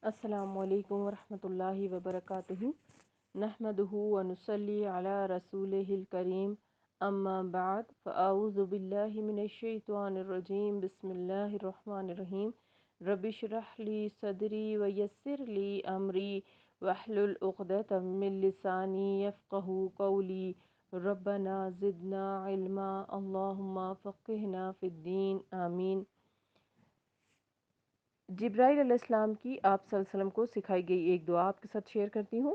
السلام علیکم ورحمۃ اللہ وبرکاتہ نحمدہ ونصلی علی رسولہ الکریم اما بعد فاعوذ باللہ من الشیطان الرجیم بسم اللہ الرحمن الرحیم رب اشرح لی صدری ویسر لی امری واحلل عقدۃ من لسانی یفقہوا قولی ربنا زدنا علما اللہم فقہنا فی الدین آمین۔ جبرائیل علیہ السلام کی آپ صلی اللہ علیہ وسلم کو سکھائی گئی ایک دعا آپ کے ساتھ شیئر کرتی ہوں۔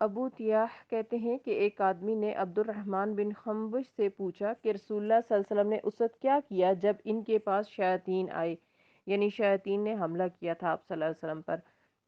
ابو تیاح کہتے ہیں کہ ایک آدمی نے عبد الرحمن بن خنبش سے پوچھا کہ رسول اللہ صلی اللہ علیہ وسلم نے اس وقت کیا کیا جب ان کے پاس شیاطین آئے، یعنی شیاطین نے حملہ کیا تھا آپ صلی اللہ علیہ وسلم پر۔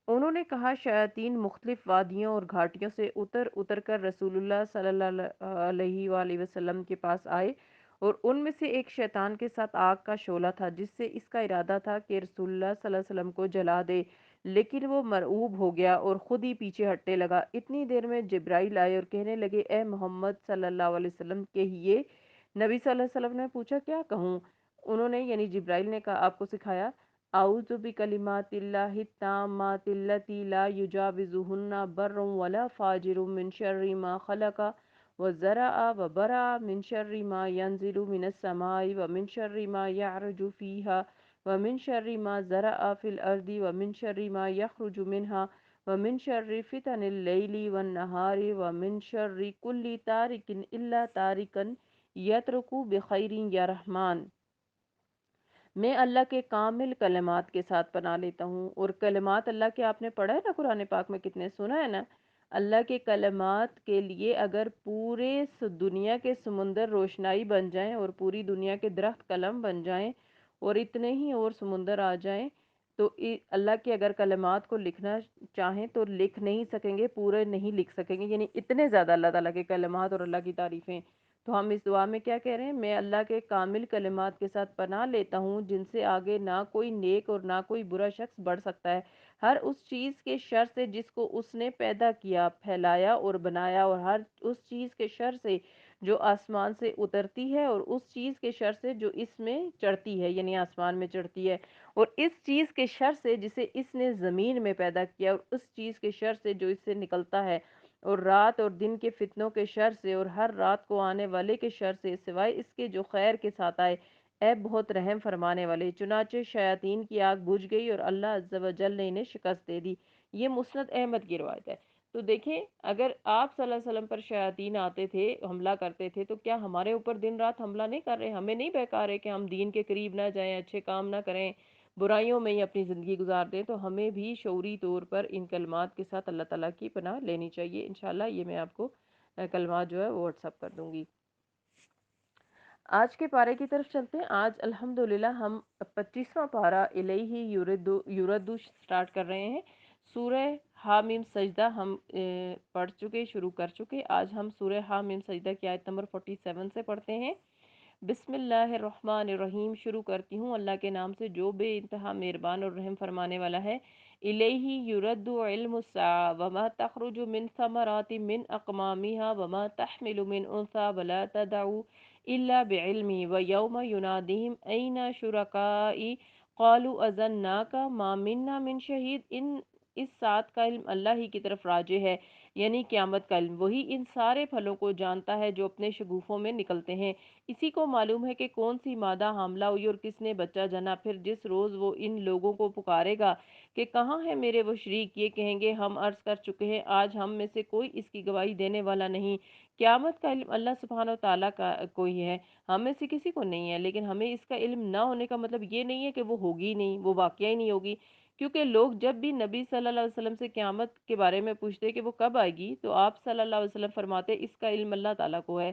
انہوں نے کہا شیاطین مختلف وادیوں اور گھاٹیوں سے اتر اتر کر رسول اللہ صلی اللہ علیہ وآلہ وسلم کے پاس آئے، اور ان میں سے ایک شیطان کے ساتھ آگ کا شعلہ تھا جس سے اس کا ارادہ تھا کہ رسول اللہ صلی اللہ علیہ وسلم کو جلا دے، لیکن وہ مرعوب ہو گیا اور خود ہی پیچھے ہٹنے لگا۔ اتنی دیر میں جبرائیل آئے اور کہنے لگے اے محمد صلی اللہ علیہ وسلم کہیے۔ نبی صلی اللہ علیہ وسلم نے پوچھا کیا کہوں؟ انہوں نے یعنی جبرائیل نے کہا آپ کو سکھایا اعوذ بکلمات اللہ التامات اللاتی لا یجاوزہن بر ولا فاجر من شر ما خلق وزرع وبرع من شر ما ينزل من السماء ومن شر ما يعرج فيها ومن شر ما زرع في الأرض ومن شر ما يخرج منها ومن شر فتن الليل والنهار ومن شر كل تارك إلا تاركا يترك بخير یا رحمان۔ میں اللہ کے کامل کلمات کے ساتھ پناہ لیتا ہوں، اور کلمات اللہ کے آپ نے پڑھا ہے نا قرآن پاک میں، کتنے سنا ہے نا؟ اللہ کے کلمات کے لیے اگر پورے دنیا کے سمندر روشنائی بن جائیں اور پوری دنیا کے درخت قلم بن جائیں اور اتنے ہی اور سمندر آ جائیں تو اللہ کے اگر کلمات کو لکھنا چاہیں تو لکھ نہیں سکیں گے، پورے نہیں لکھ سکیں گے، یعنی اتنے زیادہ اللہ تعالیٰ کے کلمات اور اللہ کی تعریفیں۔ تو ہم اس دعا میں کیا کہہ رہے ہیں؟ میں اللہ کے کامل کلمات کے ساتھ پناہ لیتا ہوں جن سے آگے نہ کوئی نیک اور نہ کوئی برا شخص بڑھ سکتا ہے، ہر اس چیز کے شر سے جس کو اس نے پیدا کیا، پھیلایا اور بنایا، اور ہر اس چیز کے شر سے جو آسمان سے اترتی ہے، اور اس چیز کے شر سے جو اس میں چڑھتی ہے یعنی آسمان میں چڑھتی ہے، اور اس چیز کے شر سے جسے اس نے زمین میں پیدا کیا، اور اس چیز کے شر سے جو اس سے نکلتا ہے، اور رات اور دن کے فتنوں کے شر سے اور ہر رات کو آنے والے کے شر سے، سوائے اس کے جو خیر کے ساتھ آئے، اے بہت رحم فرمانے والے۔ چنانچہ شیاطین کی آگ بجھ گئی اور اللہ عز و جل نے انہیں شکست دے دی۔ یہ مسند احمد کی روایت ہے۔ تو دیکھیں اگر آپ صلی اللہ علیہ وسلم پر شیاطین آتے تھے، حملہ کرتے تھے، تو کیا ہمارے اوپر دن رات حملہ نہیں کر رہے؟ ہمیں نہیں بہکا رہے کہ ہم دین کے قریب نہ جائیں، اچھے کام نہ کریں، برائیوں میں ہی اپنی زندگی گزار دیں؟ تو ہمیں بھی شعوری طور پر ان کلمات کے ساتھ اللہ تعالیٰ کی پناہ لینی چاہیے۔ انشاءاللہ یہ میں آپ کو کلمات جو ہے وہ واٹس ایپ کر دوں گی۔ آج کے پارے کی طرف چلتے ہیں۔ آج الحمدللہ ہم 25واں پارہ الیہ یردو سٹارٹ کر رہے ہیں۔ سورہ حامیم سجدہ ہم پڑھ چکے، شروع کر چکے۔ آج ہم سورہ حامیم سجدہ کی آیت نمبر 47 سے پڑھتے ہیں۔ بسم اللہ الرحمن الرحیم، شروع کرتی ہوں اللہ کے نام سے جو بے انتہا مہربان اور رحم فرمانے والا ہے۔ الیہ یرد علم الساعة وما تخرج من ثمرات من اقمامها وما تحمل من انثى ولا تدع الا بعلمه ويوم يناديهم اين شركائي قالوا اذناك ما منا من شہید۔ اس ساتھ کا علم اللہ ہی کی طرف راجع ہے، یعنی قیامت کا علم۔ وہی ان سارے پھلوں کو جانتا ہے جو اپنے شگوفوں میں نکلتے ہیں۔ اسی کو معلوم ہے کہ کون سی مادہ حاملہ ہوئی اور کس نے بچہ جنا۔ پھر جس روز وہ ان لوگوں کو پکارے گا کہ کہاں ہے میرے وہ شریک، یہ کہیں گے ہم عرض کر چکے ہیں، آج ہم میں سے کوئی اس کی گواہی دینے والا نہیں۔ قیامت کا علم اللہ سبحانہ و تعالیٰ کا کو ہی ہے، ہم میں سے کسی کو نہیں ہے۔ لیکن ہمیں اس کا علم نہ ہونے کا مطلب یہ نہیں ہے کہ وہ ہوگی نہیں، وہ واقعہ ہی نہیں ہوگی، کیونکہ لوگ جب بھی نبی صلی اللہ علیہ وسلم سے قیامت کے بارے میں پوچھتے کہ وہ کب آئے گی، تو آپ صلی اللہ علیہ وسلم فرماتے اس کا علم اللہ تعالیٰ کو ہے۔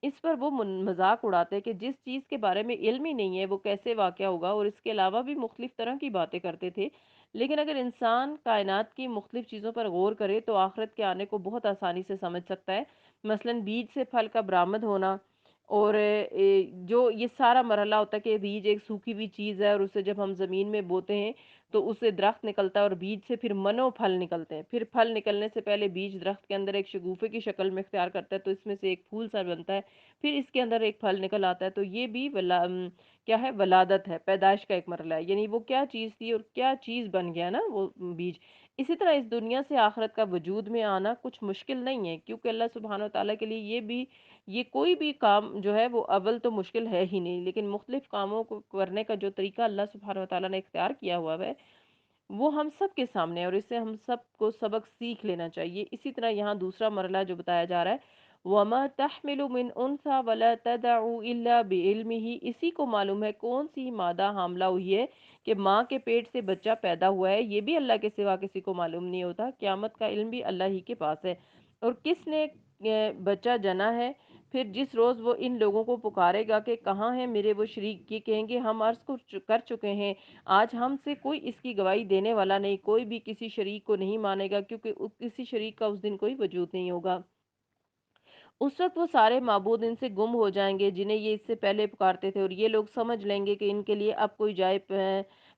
اس پر وہ مذاق اڑاتے کہ جس چیز کے بارے میں علم ہی نہیں ہے وہ کیسے واقع ہوگا، اور اس کے علاوہ بھی مختلف طرح کی باتیں کرتے تھے۔ لیکن اگر انسان کائنات کی مختلف چیزوں پر غور کرے تو آخرت کے آنے کو بہت آسانی سے سمجھ سکتا ہے۔ مثلا بیج سے پھل کا برآمد ہونا، اور جو یہ سارا مرحلہ ہوتا ہے کہ بیج ایک سوکھی ہوئی چیز ہے اور اسے جب ہم زمین میں بوتے ہیں تو اس سے درخت نکلتا ہے، اور بیج سے پھر منو پھل نکلتے ہیں۔ پھر پھل نکلنے سے پہلے بیج درخت کے اندر ایک شگوفے کی شکل میں اختیار کرتا ہے، تو اس میں سے ایک پھول سا بنتا ہے، پھر اس کے اندر ایک پھل نکل آتا ہے۔ تو یہ بھی کیا ہے؟ ولادت ہے، پیدائش کا ایک مرحلہ ہے، یعنی وہ کیا چیز تھی اور کیا چیز بن گیا نا وہ بیج۔ اسی طرح اس دنیا سے آخرت کا وجود میں آنا کچھ مشکل نہیں ہے، کیونکہ اللہ سبحانہ وتعالیٰ کے لیے یہ کوئی بھی کام جو ہے وہ اول تو مشکل ہے ہی نہیں، لیکن مختلف کاموں کو کرنے کا جو طریقہ اللہ سبحانہ وتعالیٰ نے اختیار کیا ہوا ہے وہ ہم سب کے سامنے ہے، اور اس سے ہم سب کو سبق سیکھ لینا چاہیے۔ اسی طرح یہاں دوسرا مرحلہ جو بتایا جا رہا ہے، وَمَا تَحْمِلُ مِنْ أُنْثَىٰ وَلَا تَدَعُ إِلَّا بِعِلْمِهِ، اسی کو معلوم ہے کون سی مادہ حاملہ ہوئی ہے کہ ماں کے پیٹ سے بچہ پیدا ہوا ہے، یہ بھی اللہ کے سوا کسی کو معلوم نہیں ہوتا۔ قیامت کا علم بھی اللہ ہی کے پاس ہے، اور کس نے بچہ جنا ہے، پھر جس روز وہ ان لوگوں کو پکارے گا کہ کہاں ہیں میرے وہ شریک، یہ کہیں گے ہم عرض کو کر چکے ہیں، آج ہم سے کوئی اس کی گواہی دینے والا نہیں، کوئی بھی کسی شریک کو نہیں مانے گا، کیونکہ کسی شریک کا اس دن کوئی وجود نہیں ہوگا۔ اس وقت وہ سارے معبود ان سے گم ہو جائیں گے جنہیں یہ اس سے پہلے پکارتے تھے، اور یہ لوگ سمجھ لیں گے کہ ان کے لیے اب کوئی جائے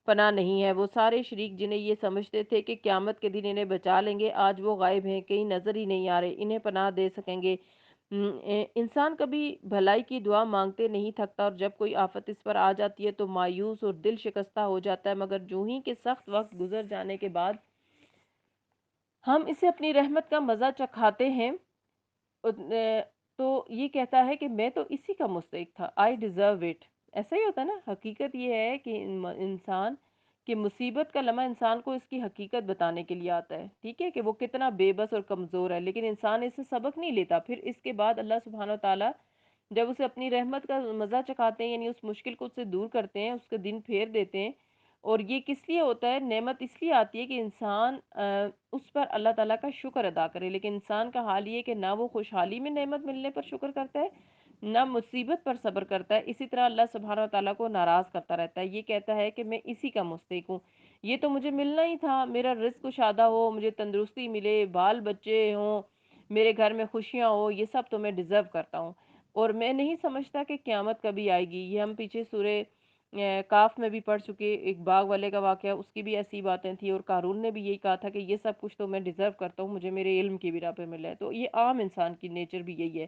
پناہ نہیں ہے۔ وہ سارے شریک جنہیں یہ سمجھتے تھے کہ قیامت کے دن انہیں بچا لیں گے، آج وہ غائب ہیں، کہیں نظر ہی نہیں آ رہے، انہیں پناہ دے سکیں گے۔ انسان کبھی بھلائی کی دعا مانگتے نہیں تھکتا، اور جب کوئی آفت اس پر آ جاتی ہے تو مایوس اور دل شکستہ ہو جاتا ہے، مگر جو ہی کہ سخت وقت گزر جانے کے بعد ہم اسے اپنی رحمت کا مزہ چکھاتے ہیں، تو یہ کہتا ہے کہ میں تو اسی کا مستحق تھا، آئی ڈیزرو اٹ۔ ایسا ہی ہوتا ہے نا، حقیقت یہ ہے کہ انسان کی مصیبت کا لمحہ انسان کو اس کی حقیقت بتانے کے لیے آتا ہے، ٹھیک ہے، کہ وہ کتنا بے بس اور کمزور ہے، لیکن انسان اس سے سبق نہیں لیتا۔ پھر اس کے بعد اللہ سبحانہ وتعالیٰ جب اسے اپنی رحمت کا مزہ چکھاتے ہیں، یعنی اس مشکل کو اس سے دور کرتے ہیں، اس کے دن پھیر دیتے ہیں، اور یہ کس لیے ہوتا ہے؟ نعمت اس لیے آتی ہے کہ انسان اس پر اللہ تعالیٰ کا شکر ادا کرے، لیکن انسان کا حال یہ کہ نہ وہ خوشحالی میں نعمت ملنے پر شکر کرتا ہے، نہ مصیبت پر صبر کرتا ہے۔ اسی طرح اللہ سبحانہ وتعالیٰ کو ناراض کرتا رہتا ہے، یہ کہتا ہے کہ میں اسی کا مستحق ہوں، یہ تو مجھے ملنا ہی تھا، میرا رزق کشادہ ہو، مجھے تندرستی ملے، بال بچے ہوں، میرے گھر میں خوشیاں ہو، یہ سب تو میں ڈیزرو کرتا ہوں، اور میں نہیں سمجھتا کہ قیامت کبھی آئے گی۔ یہ ہم پیچھے سورہ کاف میں بھی پڑھ چکے، ایک باغ والے کا واقعہ، اس کی بھی ایسی باتیں تھیں، اور قارون نے بھی یہی کہا تھا کہ یہ سب کچھ تو میں ڈیزرو کرتا ہوں، مجھے میرے علم کی بنا پہ ملا ہے۔ تو یہ عام انسان کی نیچر بھی یہی ہے،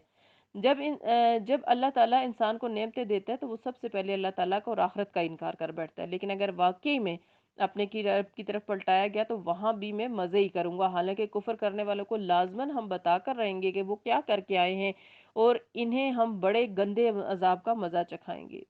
جب اللہ تعالیٰ انسان کو نعمتیں دیتا ہے تو وہ سب سے پہلے اللہ تعالیٰ کو اور آخرت کا انکار کر بیٹھتا ہے، لیکن اگر واقعی میں اپنے کی رب کی طرف پلٹایا گیا تو وہاں بھی میں مزے ہی کروں گا، حالانکہ کفر کرنے والوں کو لازماً ہم بتا کر رہیں گے کہ وہ کیا کر کے آئے ہیں، اور انہیں ہم بڑے گندے عذاب کا مزہ چکھائیں گے۔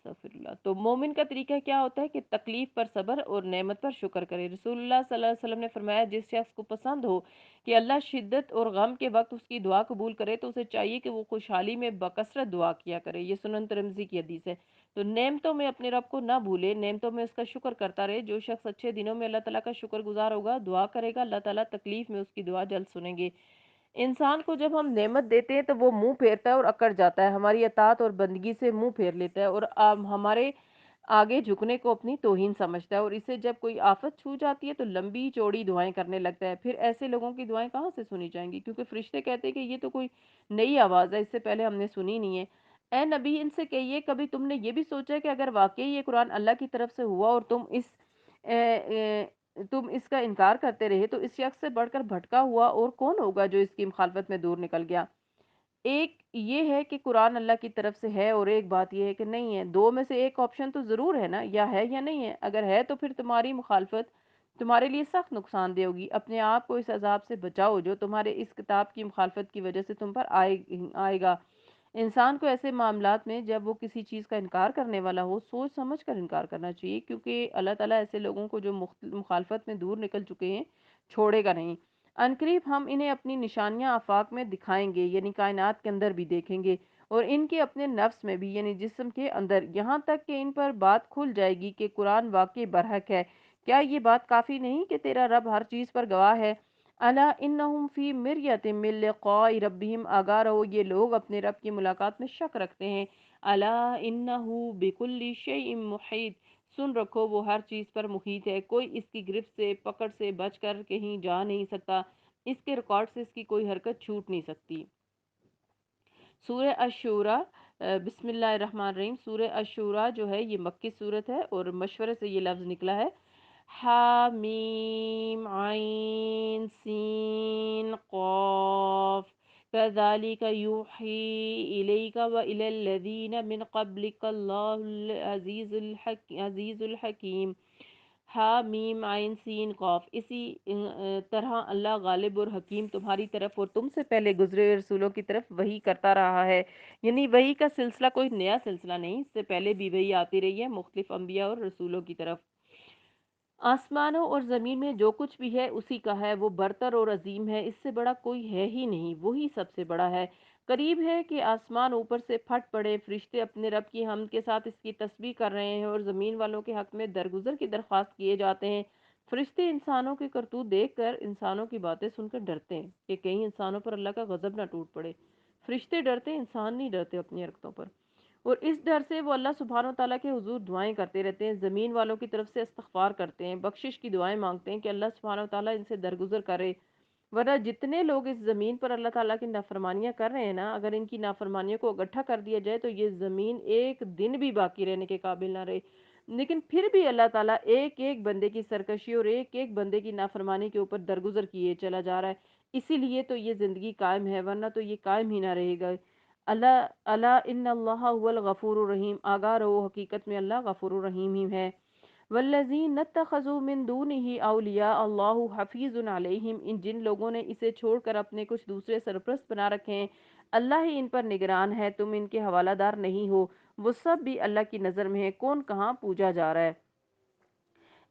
استغفر اللہ۔ تو مومن کا طریقہ کیا ہوتا ہے کہ تکلیف پر صبر اور نعمت پر شکر کرے۔ رسول اللہ صلی اللہ علیہ وسلم نے فرمایا، جس شخص کو پسند ہو کہ اللہ شدت اور غم کے وقت اس کی دعا قبول کرے تو اسے چاہیے کہ وہ خوشحالی میں بکثرت دعا کیا کرے۔ یہ سنن ترمذی کی حدیث ہے۔ تو نعمتوں میں اپنے رب کو نہ بھولے، نعمتوں میں اس کا شکر کرتا رہے۔ جو شخص اچھے دنوں میں اللہ تعالیٰ کا شکر گزار ہوگا، دعا کرے گا، اللہ تعالیٰ تکلیف میں اس کی دعا جلد سنیں گے۔ انسان کو جب ہم نعمت دیتے ہیں تو وہ منہ پھیرتا ہے اور اکڑ جاتا ہے، ہماری اطاعت اور بندگی سے منہ پھیر لیتا ہے، اور ہمارے آگے جھکنے کو اپنی توہین سمجھتا ہے، اور اسے جب کوئی آفت چھو جاتی ہے تو لمبی چوڑی دعائیں کرنے لگتا ہے۔ پھر ایسے لوگوں کی دعائیں کہاں سے سنی جائیں گی؟ کیونکہ فرشتے کہتے ہیں کہ یہ تو کوئی نئی آواز ہے، اس سے پہلے ہم نے سنی نہیں ہے۔ اے نبی، ان سے کہیے، کبھی تم نے یہ بھی سوچا کہ اگر واقعی یہ قرآن اللہ کی طرف سے ہوا اور تم اس کا انکار کرتے رہے تو اس شخص سے بڑھ کر بھٹکا ہوا اور کون ہوگا جو اس کی مخالفت میں دور نکل گیا؟ ایک یہ ہے کہ قرآن اللہ کی طرف سے ہے، اور ایک بات یہ ہے کہ نہیں ہے، دو میں سے ایک آپشن تو ضرور ہے نا، یا ہے یا نہیں ہے۔ اگر ہے تو پھر تمہاری مخالفت تمہارے لیے سخت نقصان دہ ہوگی۔ اپنے آپ کو اس عذاب سے بچاؤ جو تمہارے اس کتاب کی مخالفت کی وجہ سے تم پر آئے گا۔ انسان کو ایسے معاملات میں جب وہ کسی چیز کا انکار کرنے والا ہو سوچ سمجھ کر انکار کرنا چاہیے، کیونکہ اللہ تعالیٰ ایسے لوگوں کو جو مخالفت میں دور نکل چکے ہیں چھوڑے گا نہیں۔ عنقریب ہم انہیں اپنی نشانیاں آفاق میں دکھائیں گے، یعنی کائنات کے اندر بھی دیکھیں گے، اور ان کے اپنے نفس میں بھی، یعنی جسم کے اندر، یہاں تک کہ ان پر بات کھل جائے گی کہ قرآن واقعی برحق ہے۔ کیا یہ بات کافی نہیں کہ تیرا رب ہر چیز پر گواہ ہے؟ الا انہم فی مریۃ من لقاء ربہم، آگاہ رہو یہ لوگ اپنے رب کی ملاقات میں شک رکھتے ہیں۔ الا انہ بکل شیء محیط، سن رکھو وہ ہر چیز پر محیط ہے، کوئی اس کی گرفت سے پکڑ سے بچ کر کہیں جا نہیں سکتا، اس کے ریکارڈ سے اس کی کوئی حرکت چھوٹ نہیں سکتی۔ سورہ الشورى، بسم اللہ الرحمن الرحیم۔ سورہ الشورى جو ہے یہ مکی صورت ہے، اور مشورے سے یہ لفظ نکلا ہے، حامیم عین سین قاف۔ كذلك يوحي إليك وإلى الذين من قبلك الله العزيز الحكيم۔ ہا میم عین سین قاف، اسی طرح اللہ غالب اور حکیم تمہاری طرف اور تم سے پہلے گزرے ہوئے رسولوں کی طرف وحی کرتا رہا ہے۔ یعنی وحی کا سلسلہ کوئی نیا سلسلہ نہیں، اس سے پہلے بھی وحی آتی رہی ہے مختلف انبیاء اور رسولوں کی طرف۔ آسمانوں اور زمین میں جو کچھ بھی ہے اسی کا ہے، وہ برتر اور عظیم ہے، اس سے بڑا کوئی ہے ہی نہیں، وہی سب سے بڑا ہے۔ قریب ہے کہ آسمان اوپر سے پھٹ پڑے، فرشتے اپنے رب کی حمد کے ساتھ اس کی تسبیح کر رہے ہیں اور زمین والوں کے حق میں درگزر کی درخواست کیے جاتے ہیں۔ فرشتے انسانوں کے کرتوت دیکھ کر انسانوں کی باتیں سن کر ڈرتے ہیں کہ کہیں انسانوں پر اللہ کا غضب نہ ٹوٹ پڑے۔ فرشتے ڈرتے، انسان نہیں ڈرتے اپنی حرکتوں پر، اور اس ڈر سے وہ اللہ سبحانہ و تعالیٰ کے حضور دعائیں کرتے رہتے ہیں، زمین والوں کی طرف سے استغفار کرتے ہیں، بخشش کی دعائیں مانگتے ہیں کہ اللہ سبحانہ و تعالیٰ ان سے درگزر کرے، ورنہ جتنے لوگ اس زمین پر اللہ تعالیٰ کی نافرمانیاں کر رہے ہیں نا، اگر ان کی نافرمانیوں کو اکٹھا کر دیا جائے تو یہ زمین ایک دن بھی باقی رہنے کے قابل نہ رہے۔ لیکن پھر بھی اللہ تعالیٰ ایک ایک بندے کی سرکشی اور ایک ایک بندے کی نافرمانی کے اوپر درگزر کیے چلا جا رہا ہے، اسی لیے تو یہ زندگی قائم ہے، ورنہ تو یہ قائم ہی نہ رہے گا۔ اللہ اللہ ان اللہ هو الغفور الرحیم، آگاہ رہو حقیقت میں اللہ غفور الرحیم ہی ہے۔ والذین اتخذوا من دونه اولیاء اللہ حفیظ علیہم، ان جن لوگوں نے اسے چھوڑ کر اپنے کچھ دوسرے سرپرست بنا رکھے ہیں، اللہ ہی ان پر نگران ہے، تم ان کے حوالہ دار نہیں ہو، وہ سب بھی اللہ کی نظر میں ہے، کون کہاں پوجا جا رہا ہے۔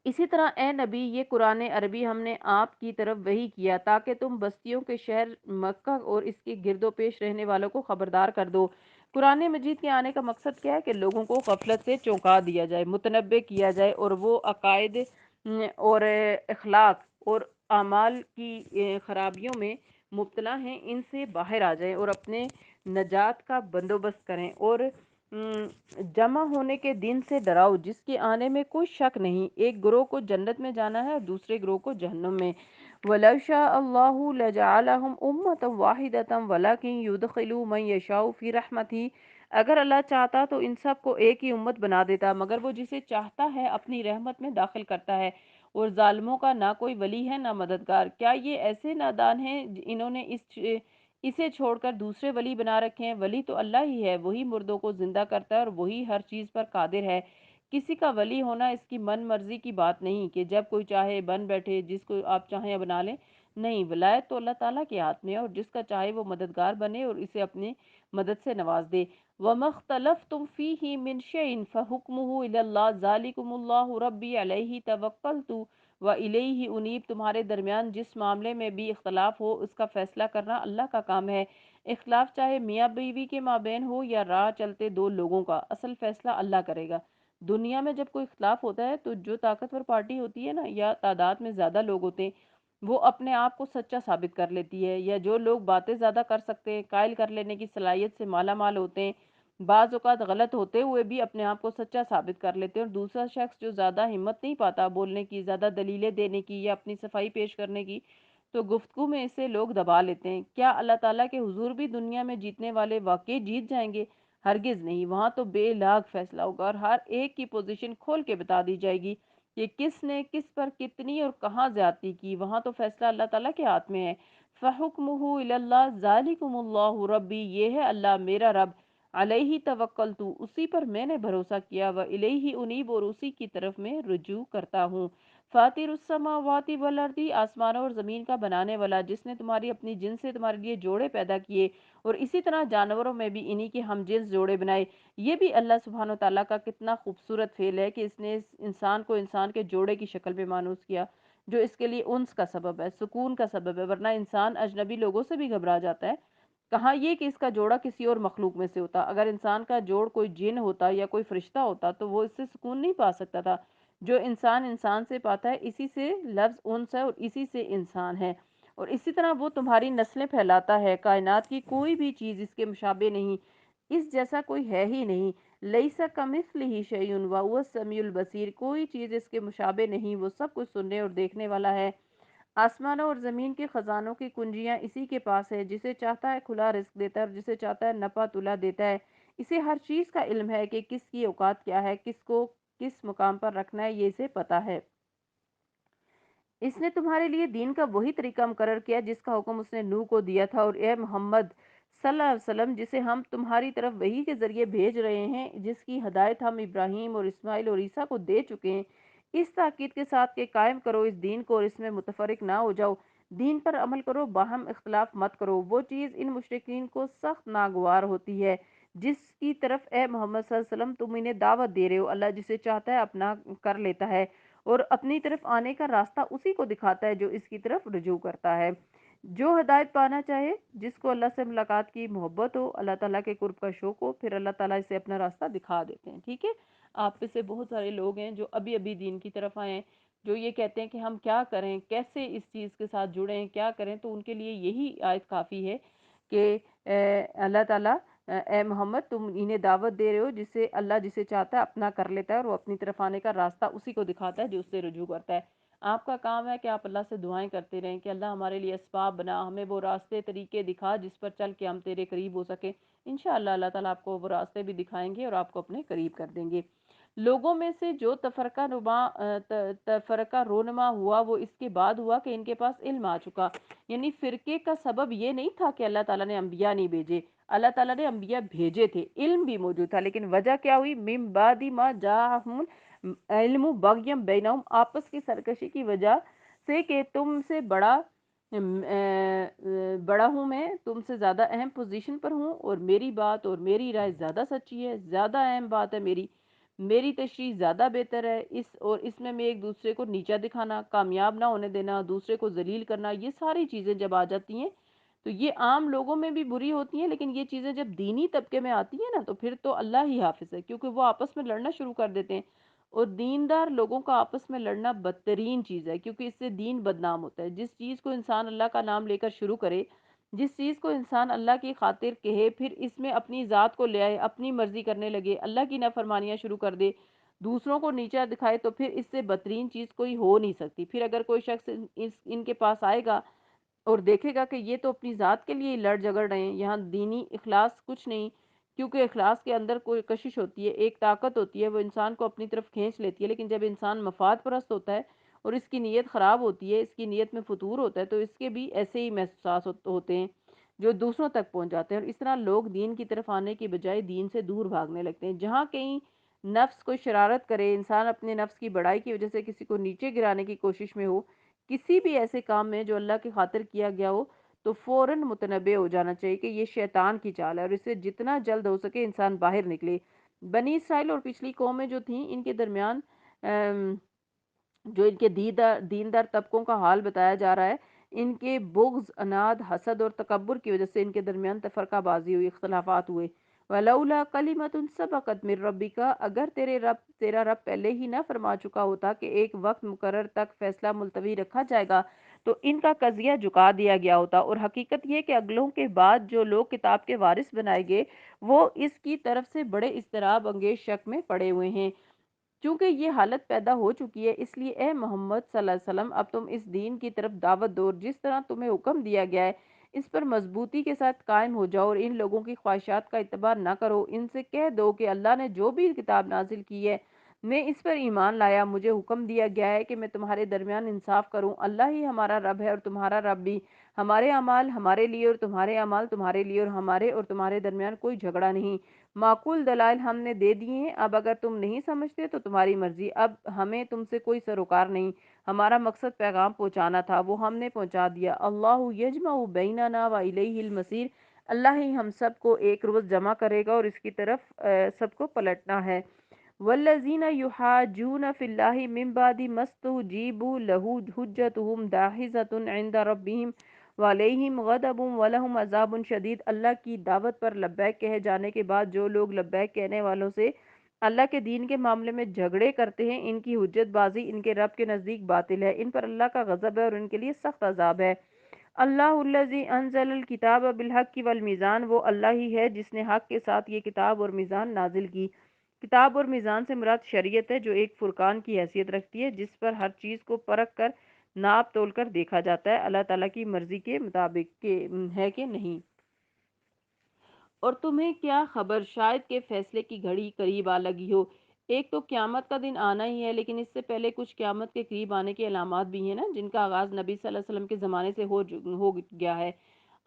اسی طرح اے نبی، یہ قرآن عربی ہم نے آپ کی طرف وحی کیا تاکہ تم بستیوں کے شہر مکہ اور اس کے گرد و پیش رہنے والوں کو خبردار کر دو۔ قرآن مجید کے آنے کا مقصد کیا ہے کہ لوگوں کو غفلت سے چونکا دیا جائے، متنبع کیا جائے، اور وہ عقائد اور اخلاق اور اعمال کی خرابیوں میں مبتلا ہیں ان سے باہر آ جائیں اور اپنے نجات کا بندوبست کریں، اور جمع ہونے کے دن سے ڈراؤ جس کے آنے میں کوئی شک نہیں، ایک گروہ کو جنت میں جانا ہے اور دوسرے گروہ کو جہنم میں۔ وَلَوْ شَاءَ اللَّهُ لَجَعَلَهُمْ أُمَّةً وَاحِدَةً وَلَكِنْ يُدْخِلُ مَن يَشَاءُ فِي رَحْمَتِهِ، اگر اللہ چاہتا تو ان سب کو ایک ہی امت بنا دیتا، مگر وہ جسے چاہتا ہے اپنی رحمت میں داخل کرتا ہے، اور ظالموں کا نہ کوئی ولی ہے نہ مددگار۔ کیا یہ ایسے نادان ہیں انہوں نے اسے چھوڑ کر دوسرے ولی بنا رکھے ہیں؟ ولی تو اللہ ہی ہے، وہی مردوں کو زندہ کرتا ہے اور وہی ہر چیز پر قادر ہے۔ کسی کا ولی ہونا اس کی من مرضی کی بات نہیں کہ جب کوئی چاہے بن بیٹھے، جس کو آپ چاہیں بنا لیں، نہیں، ولایت تو اللہ تعالیٰ کے ہاتھ میں ہے، اور جس کا چاہے وہ مددگار بنے اور اسے اپنی مدد سے نواز دے۔ وَمَا اخْتَلَفْتُمْ فِيهِ مِنْ شَيْءٍ فَحُكْمُهُ إِلَى اللَّهِ ذَلِكُمُ اللَّهُ رَبِّي عَلَيْهِ تَوَكَّلْتُ وَإِلَيْهِ أُنِيبُ، تمہارے درمیان جس معاملے میں بھی اختلاف ہو اس کا فیصلہ کرنا اللہ کا کام ہے، اختلاف چاہے میاں بیوی کے مابین ہو یا راہ چلتے دو لوگوں کا، اصل فیصلہ اللہ کرے گا۔ دنیا میں جب کوئی اختلاف ہوتا ہے تو جو طاقتور پارٹی ہوتی ہے نا، یا تعداد میں زیادہ لوگ ہوتے ہیں، وہ اپنے آپ کو سچا ثابت کر لیتی ہے، یا جو لوگ باتیں زیادہ کر سکتے ہیں، قائل کر لینے کی صلاحیت سے مالا مال ہوتے ہیں، بعض اوقات غلط ہوتے ہوئے بھی اپنے آپ کو سچا ثابت کر لیتے ہیں، اور دوسرا شخص جو زیادہ ہمت نہیں پاتا بولنے کی، زیادہ دلیلیں دینے کی یا اپنی صفائی پیش کرنے کی، تو گفتگو میں اسے لوگ دبا لیتے ہیں۔ کیا اللہ تعالیٰ کے حضور بھی دنیا میں جیتنے والے واقعی جیت جائیں گے؟ ہرگز نہیں، وہاں تو بے لاگ فیصلہ ہوگا اور ہر ایک کی پوزیشن کھول کے بتا دی جائے گی کہ کس نے کس پر کتنی اور کہاں زیادتی کی، وہاں تو فیصلہ اللہ تعالیٰ کے ہاتھ میں ہے۔ فَحُكْمُهُ إِلَى اللَّهِ ذَلِكُمُ اللَّهُ رَبِّي، یہ ہے اللہ میرا رب، علیہ توکلت، اسی پر میں نے بھروسہ کیا، وَإِلَيْهِ أُنِيبُ، اور اسی کی طرف میں رجوع کرتا ہوں۔ فاطر السماوات والارض، آسمانوں اور زمین کا بنانے والا، جس نے تمہاری اپنی جن سے تمہارے لیے جوڑے پیدا کیے اور اسی طرح جانوروں میں بھی انہی کے ہم جنس جوڑے بنائے۔ یہ بھی اللہ سبحانہ و تعالیٰ کا کتنا خوبصورت فعل ہے کہ اس نے اس انسان کو انسان کے جوڑے کی شکل میں مانوس کیا، جو اس کے لیے انس کا سبب ہے، سکون کا سبب ہے، ورنہ انسان اجنبی لوگوں سے بھی گھبرا جاتا ہے۔ کہاں یہ کہ اس کا جوڑا کسی اور مخلوق میں سے ہوتا، اگر انسان کا جوڑ کوئی جن ہوتا یا کوئی فرشتہ ہوتا تو وہ اس سے سکون نہیں پا سکتا تھا۔ جو انسان انسان سے پاتا ہے، اسی سے لفظ انس ہے اور اسی سے انسان ہے، اور اسی طرح وہ تمہاری نسلیں پھیلاتا ہے، کائنات کی کوئی بھی چیز اس کے مشابہ نہیں، اس جیسا کوئی ہے ہی نہیں۔ لیسا کمثلہ شیء وہو السمیع البصیر، کوئی چیز اس کے مشابہ نہیں، وہ سب کچھ سننے اور دیکھنے والا ہے۔ آسمانوں اور زمین کے خزانوں کی کنجیاں اسی کے پاس ہے، جسے چاہتا ہے کھلا رزق دیتا ہے اور جسے چاہتا ہے نپا تلا دیتا ہے۔ اسے ہر چیز کا علم ہے کہ کس کی اوقات کیا ہے، کس کو کس مقام پر رکھنا ہے، یہ اسے پتا ہے۔ اس نے تمہارے لیے دین کا وہی طریقہ مقرر کیا جس کا حکم اس نے نوح کو دیا تھا، اور اے محمد صلی اللہ علیہ وسلم، جسے ہم تمہاری طرف وحی کے ذریعے بھیج رہے ہیں، جس کی ہدایت ہم ابراہیم اور اسماعیل اور عیسیٰ کو دے چکے ہیں، اس تاکید کے ساتھ کہ قائم کرو اس دین کو اور اس میں متفرق نہ ہو جاؤ، دین پر عمل کرو، باہم اختلاف مت کرو۔ وہ چیز ان مشرکین کو سخت ناگوار ہوتی ہے جس کی طرف اے محمد صلی اللہ علیہ وسلم تم انہیں دعوت دے رہے ہو، اللہ جسے چاہتا ہے اپنا کر لیتا ہے اور اپنی طرف آنے کا راستہ اسی کو دکھاتا ہے جو اس کی طرف رجوع کرتا ہے۔ جو ہدایت پانا چاہے، جس کو اللہ سے ملاقات کی محبت ہو، اللہ تعالیٰ کے قرب کا شوق ہو، پھر اللہ تعالیٰ اسے اپنا راستہ دکھا دیتے ہیں۔ ٹھیک ہے، آپ میں سے بہت سارے لوگ ہیں جو ابھی ابھی دین کی طرف آئے ہیں، جو یہ کہتے ہیں کہ ہم کیا کریں، کیسے اس چیز کے ساتھ جڑیں، کیا کریں، تو ان کے لیے یہی آیت کافی ہے کہ اللہ تعالیٰ اے محمد تم انہیں دعوت دے رہے ہو جسے اللہ جسے چاہتا ہے اپنا کر لیتا ہے، اور وہ اپنی طرف آنے کا راستہ اسی کو دکھاتا ہے جو اس سے رجوع کرتا ہے۔ آپ کا کام ہے کہ آپ اللہ سے دعائیں کرتے رہیں کہ اللہ ہمارے لیے اسباب بنا، ہمیں وہ راستے طریقے دکھا جس پر چل کے ہم تیرے قریب ہو سکیں۔ انشاءاللہ اللہ تعالیٰ آپ کو وہ راستے بھی دکھائیں گے اور آپ کو اپنے قریب کر دیں گے۔ لوگوں میں سے جو تفرقہ رونما ہوا وہ اس کے بعد ہوا کہ ان کے پاس علم آ چکا، یعنی فرقے کا سبب یہ نہیں تھا کہ اللہ تعالیٰ نے انبیاء نہیں بھیجے، اللہ تعالیٰ نے انبیاء بھیجے تھے، علم بھی موجود تھا، لیکن وجہ کیا ہوئی؟ من بعد ما جاءہم علم بغیم بینہم، آپس کی سرکشی کی وجہ سے کہ تم سے بڑا ہوں، میں تم سے زیادہ اہم پوزیشن پر ہوں اور میری بات اور میری رائے زیادہ سچی ہے، زیادہ اہم بات ہے، میری تشریح زیادہ بہتر ہے، اس میں ایک دوسرے کو نیچا دکھانا، کامیاب نہ ہونے دینا، دوسرے کو ذلیل کرنا، یہ ساری چیزیں جب آ جاتی ہیں تو یہ عام لوگوں میں بھی بری ہوتی ہیں، لیکن یہ چیزیں جب دینی طبقے میں آتی ہیں نا تو پھر تو اللہ ہی حافظ ہے، کیونکہ وہ آپس میں لڑنا شروع کر دیتے ہیں، اور دیندار لوگوں کا آپس میں لڑنا بدترین چیز ہے، کیونکہ اس سے دین بدنام ہوتا ہے۔ جس چیز کو انسان اللہ کا نام لے کر شروع کرے، جس چیز کو انسان اللہ کی خاطر کہے، پھر اس میں اپنی ذات کو لے آئے، اپنی مرضی کرنے لگے، اللہ کی نافرمانیاں شروع کر دے، دوسروں کو نیچا دکھائے، تو پھر اس سے بدترین چیز کوئی ہو نہیں سکتی۔ پھر اگر کوئی شخص ان کے پاس آئے گا اور دیکھے گا کہ یہ تو اپنی ذات کے لیے لڑ جگڑ رہے ہیں، یہاں دینی اخلاص کچھ نہیں، کیونکہ اخلاص کے اندر کوئی کشش ہوتی ہے، ایک طاقت ہوتی ہے، وہ انسان کو اپنی طرف کھینچ لیتی ہے، لیکن جب انسان مفاد پرست ہوتا ہے اور اس کی نیت خراب ہوتی ہے، اس کی نیت میں فتور ہوتا ہے، تو اس کے بھی ایسے ہی محسوسات ہوتے ہیں جو دوسروں تک پہنچ جاتے ہیں، اور اس طرح لوگ دین کی طرف آنے کی بجائے دین سے دور بھاگنے لگتے ہیں۔ جہاں کہیں نفس کوئی شرارت کرے، انسان اپنے نفس کی بڑائی کی وجہ سے کسی کو نیچے گرانے کی کوشش میں ہو، کسی بھی ایسے کام میں جو اللہ کی خاطر کیا گیا ہو، تو فوراً متنبع ہو جانا چاہیے کہ یہ شیطان کی چال ہے، اور اس سے جتنا جلد ہو سکے انسان باہر نکلے۔ بنی اسرائیل اور پچھلی قومیں جو تھیں، ان کے درمیان جو ان کے دیندار طبقوں کا حال بتایا جا رہا ہے، ان کے بغض، اناد، حسد اور تکبر کی وجہ سے ان کے درمیان تفرقہ بازی ہوئی، اختلافات ہوئے۔ وَلَوْلَا كَلِمَةٌ سَبَقَتْ مِن رَبِّكَ، اگر تیرا رب پہلے ہی نہ فرما چکا ہوتا کہ ایک وقت مقرر تک فیصلہ ملتوی رکھا جائے گا، تو ان کا قضیہ جھکا دیا گیا ہوتا، اور حقیقت یہ کہ اگلوں کے بعد جو لوگ کتاب کے وارث بنائے گئے وہ اس کی طرف سے بڑے اضطراب انگیز شک میں پڑے ہوئے ہیں۔ چونکہ یہ حالت پیدا ہو چکی ہے، اس لیے اے محمد صلی اللہ علیہ وسلم اب تم اس دین کی طرف دعوت دو، جس طرح تمہیں حکم دیا گیا ہے اس پر مضبوطی کے ساتھ قائم ہو جاؤ، اور ان لوگوں کی خواہشات کا اتباع نہ کرو۔ ان سے کہہ دو کہ اللہ نے جو بھی کتاب نازل کی ہے میں اس پر ایمان لایا، مجھے حکم دیا گیا ہے کہ میں تمہارے درمیان انصاف کروں، اللہ ہی ہمارا رب ہے اور تمہارا رب بھی، ہمارے اعمال ہمارے لیے اور تمہارے اعمال تمہارے لیے، اور ہمارے اور تمہارے درمیان کوئی جھگڑا نہیں۔ معقول دلائل ہم نے دے دیے ہیں، اب اگر تم نہیں سمجھتے تو تمہاری مرضی، اب ہمیں تم سے کوئی سروکار نہیں، ہمارا مقصد پیغام پہنچانا تھا، وہ ہم نے پہنچا دیا۔ اللہ یجمع بیننا و الیہ المصیر، اللہ ہی ہم سب کو ایک روز جمع کرے گا اور اس کی طرف سب کو پلٹنا ہے۔ والذین یحاجون فی اللہ من بعد ما استجیبوا لہ حجتہم داحضۃ عند ربہم وعلیہم غضب ولہم عذاب شدید، اللہ کی دعوت پر لبیک کہے جانے کے بعد جو لوگ لبیک کہنے والوں سے اللہ کے دین کے معاملے میں جھگڑے کرتے ہیں، ان کی حجت بازی ان کے رب کے نزدیک باطل ہے، ان پر اللہ کا غضب ہے اور ان کے لیے سخت عذاب ہے۔ اللہ الذی انزل الکتاب بالحق والمیزان، وہ اللہ ہی ہے جس نے حق کے ساتھ یہ کتاب اور میزان نازل کی۔ کتاب اور میزان سے مراد شریعت ہے، جو ایک فرقان کی حیثیت رکھتی ہے، جس پر ہر چیز کو پرکھ کر ناپ تول کر دیکھا جاتا ہے اللہ تعالیٰ کی مرضی کے مطابق ہے کہ نہیں۔ اور تمہیں کیا خبر، شاید کہ فیصلے کی گھڑی قریب آ لگی ہو، ایک تو قیامت کا دن آنا ہی ہے، لیکن اس سے پہلے کچھ قیامت کے قریب آنے کی علامات بھی ہیں نا، جن کا آغاز نبی صلی اللہ علیہ وسلم کے زمانے سے ہو گیا ہے۔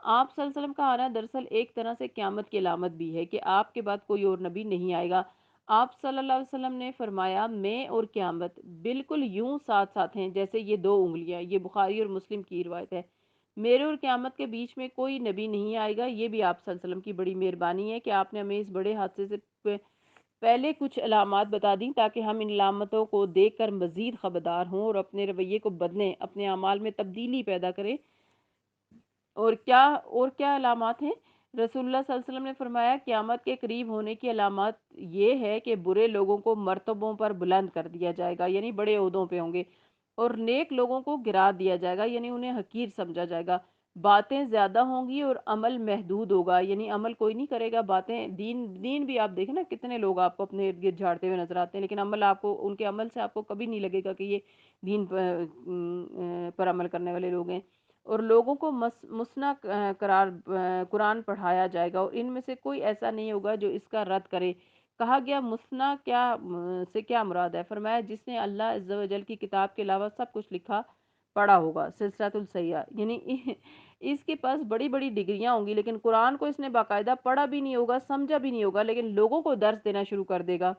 آپ صلی اللہ علیہ وسلم کا آنا دراصل ایک طرح سے قیامت کی علامت بھی ہے کہ آپ کے بعد کوئی اور نبی نہیں آئے گا۔ آپ صلی اللہ علیہ وسلم نے فرمایا میں اور قیامت بالکل یوں ساتھ ساتھ ہیں جیسے یہ دو انگلیاں، یہ بخاری اور مسلم کی روایت ہے۔ میرے اور قیامت کے بیچ میں کوئی نبی نہیں آئے گا، یہ بھی آپ صلی اللہ علیہ وسلم کی بڑی مہربانی ہے کہ آپ نے ہمیں اس بڑے حادثے سے پہلے کچھ علامات بتا دیں تاکہ ہم ان علامتوں کو دیکھ کر مزید خبردار ہوں اور اپنے رویے کو بدلیں، اپنے اعمال میں تبدیلی پیدا کریں۔ اور کیا علامات ہیں؟ رسول اللہ صلی اللہ علیہ وسلم نے فرمایا قیامت کے قریب ہونے کی علامات یہ ہے کہ برے لوگوں کو مرتبوں پر بلند کر دیا جائے گا، یعنی بڑے عہدوں پہ ہوں گے، اور نیک لوگوں کو گرا دیا جائے گا، یعنی انہیں حقیر سمجھا جائے گا۔ باتیں زیادہ ہوں گی اور عمل محدود ہوگا، یعنی عمل کوئی نہیں کرے گا، باتیں دین بھی آپ دیکھیں نا کتنے لوگ آپ کو اپنے ارد گرد جھاڑتے ہوئے نظر آتے ہیں، لیکن عمل آپ کو ان کے عمل سے آپ کو کبھی نہیں لگے گا کہ یہ دین پر عمل کرنے والے لوگ ہیں۔ اور لوگوں کو مسنا قرار قرآن پڑھایا جائے گا، اور ان میں سے کوئی ایسا نہیں ہوگا جو اس کا رد کرے۔ کہا گیا مسنا سے کیا مراد ہے؟ فرمایا جس نے اللہ عز و جل کی کتاب کے علاوہ سب کچھ لکھا پڑھا ہوگا، سلسلۃ الصحیحہ، یعنی اس کے پاس بڑی بڑی ڈگریاں ہوں گی لیکن قرآن کو اس نے باقاعدہ پڑھا بھی نہیں ہوگا، سمجھا بھی نہیں ہوگا، لیکن لوگوں کو درس دینا شروع کر دے گا،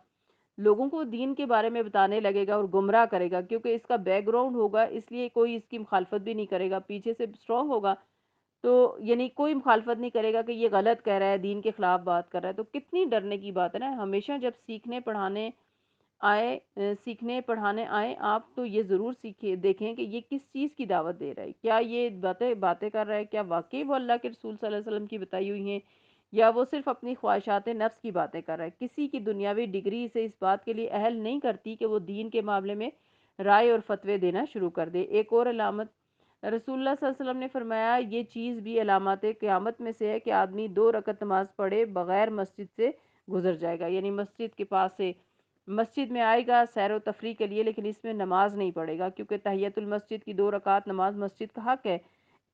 لوگوں کو دین کے بارے میں بتانے لگے گا اور گمراہ کرے گا، کیونکہ اس کا بیک گراؤنڈ ہوگا، اس لیے کوئی اس کی مخالفت بھی نہیں کرے گا، پیچھے سے اسٹرانگ ہوگا، تو یعنی کوئی مخالفت نہیں کرے گا کہ یہ غلط کہہ رہا ہے، دین کے خلاف بات کر رہا ہے، تو کتنی ڈرنے کی بات ہے نا۔ ہمیشہ جب سیکھنے پڑھانے آئے آپ تو یہ ضرور سیکھیں دیکھیں کہ یہ کس چیز کی دعوت دے رہا ہے، کیا یہ باتیں کر رہا ہے، کیا واقعی وہ اللہ کے رسول صلی اللہ علیہ وسلم کی بتائی ہوئی ہیں، یا وہ صرف اپنی خواہشات نفس کی باتیں کر رہا ہے۔ کسی کی دنیاوی ڈگری اسے اس بات کے لیے اہل نہیں کرتی کہ وہ دین کے معاملے میں رائے اور فتوے دینا شروع کر دے۔ ایک اور علامت رسول اللہ صلی اللہ علیہ وسلم نے فرمایا یہ چیز بھی علامات قیامت میں سے ہے کہ آدمی 2 رکعت نماز پڑھے بغیر مسجد سے گزر جائے گا، یعنی مسجد کے پاس سے مسجد میں آئے گا سیر و تفریح کے لیے، لیکن اس میں نماز نہیں پڑھے گا، کیونکہ تحیت المسجد کی 2 رکعت نماز مسجد کا حق ہے۔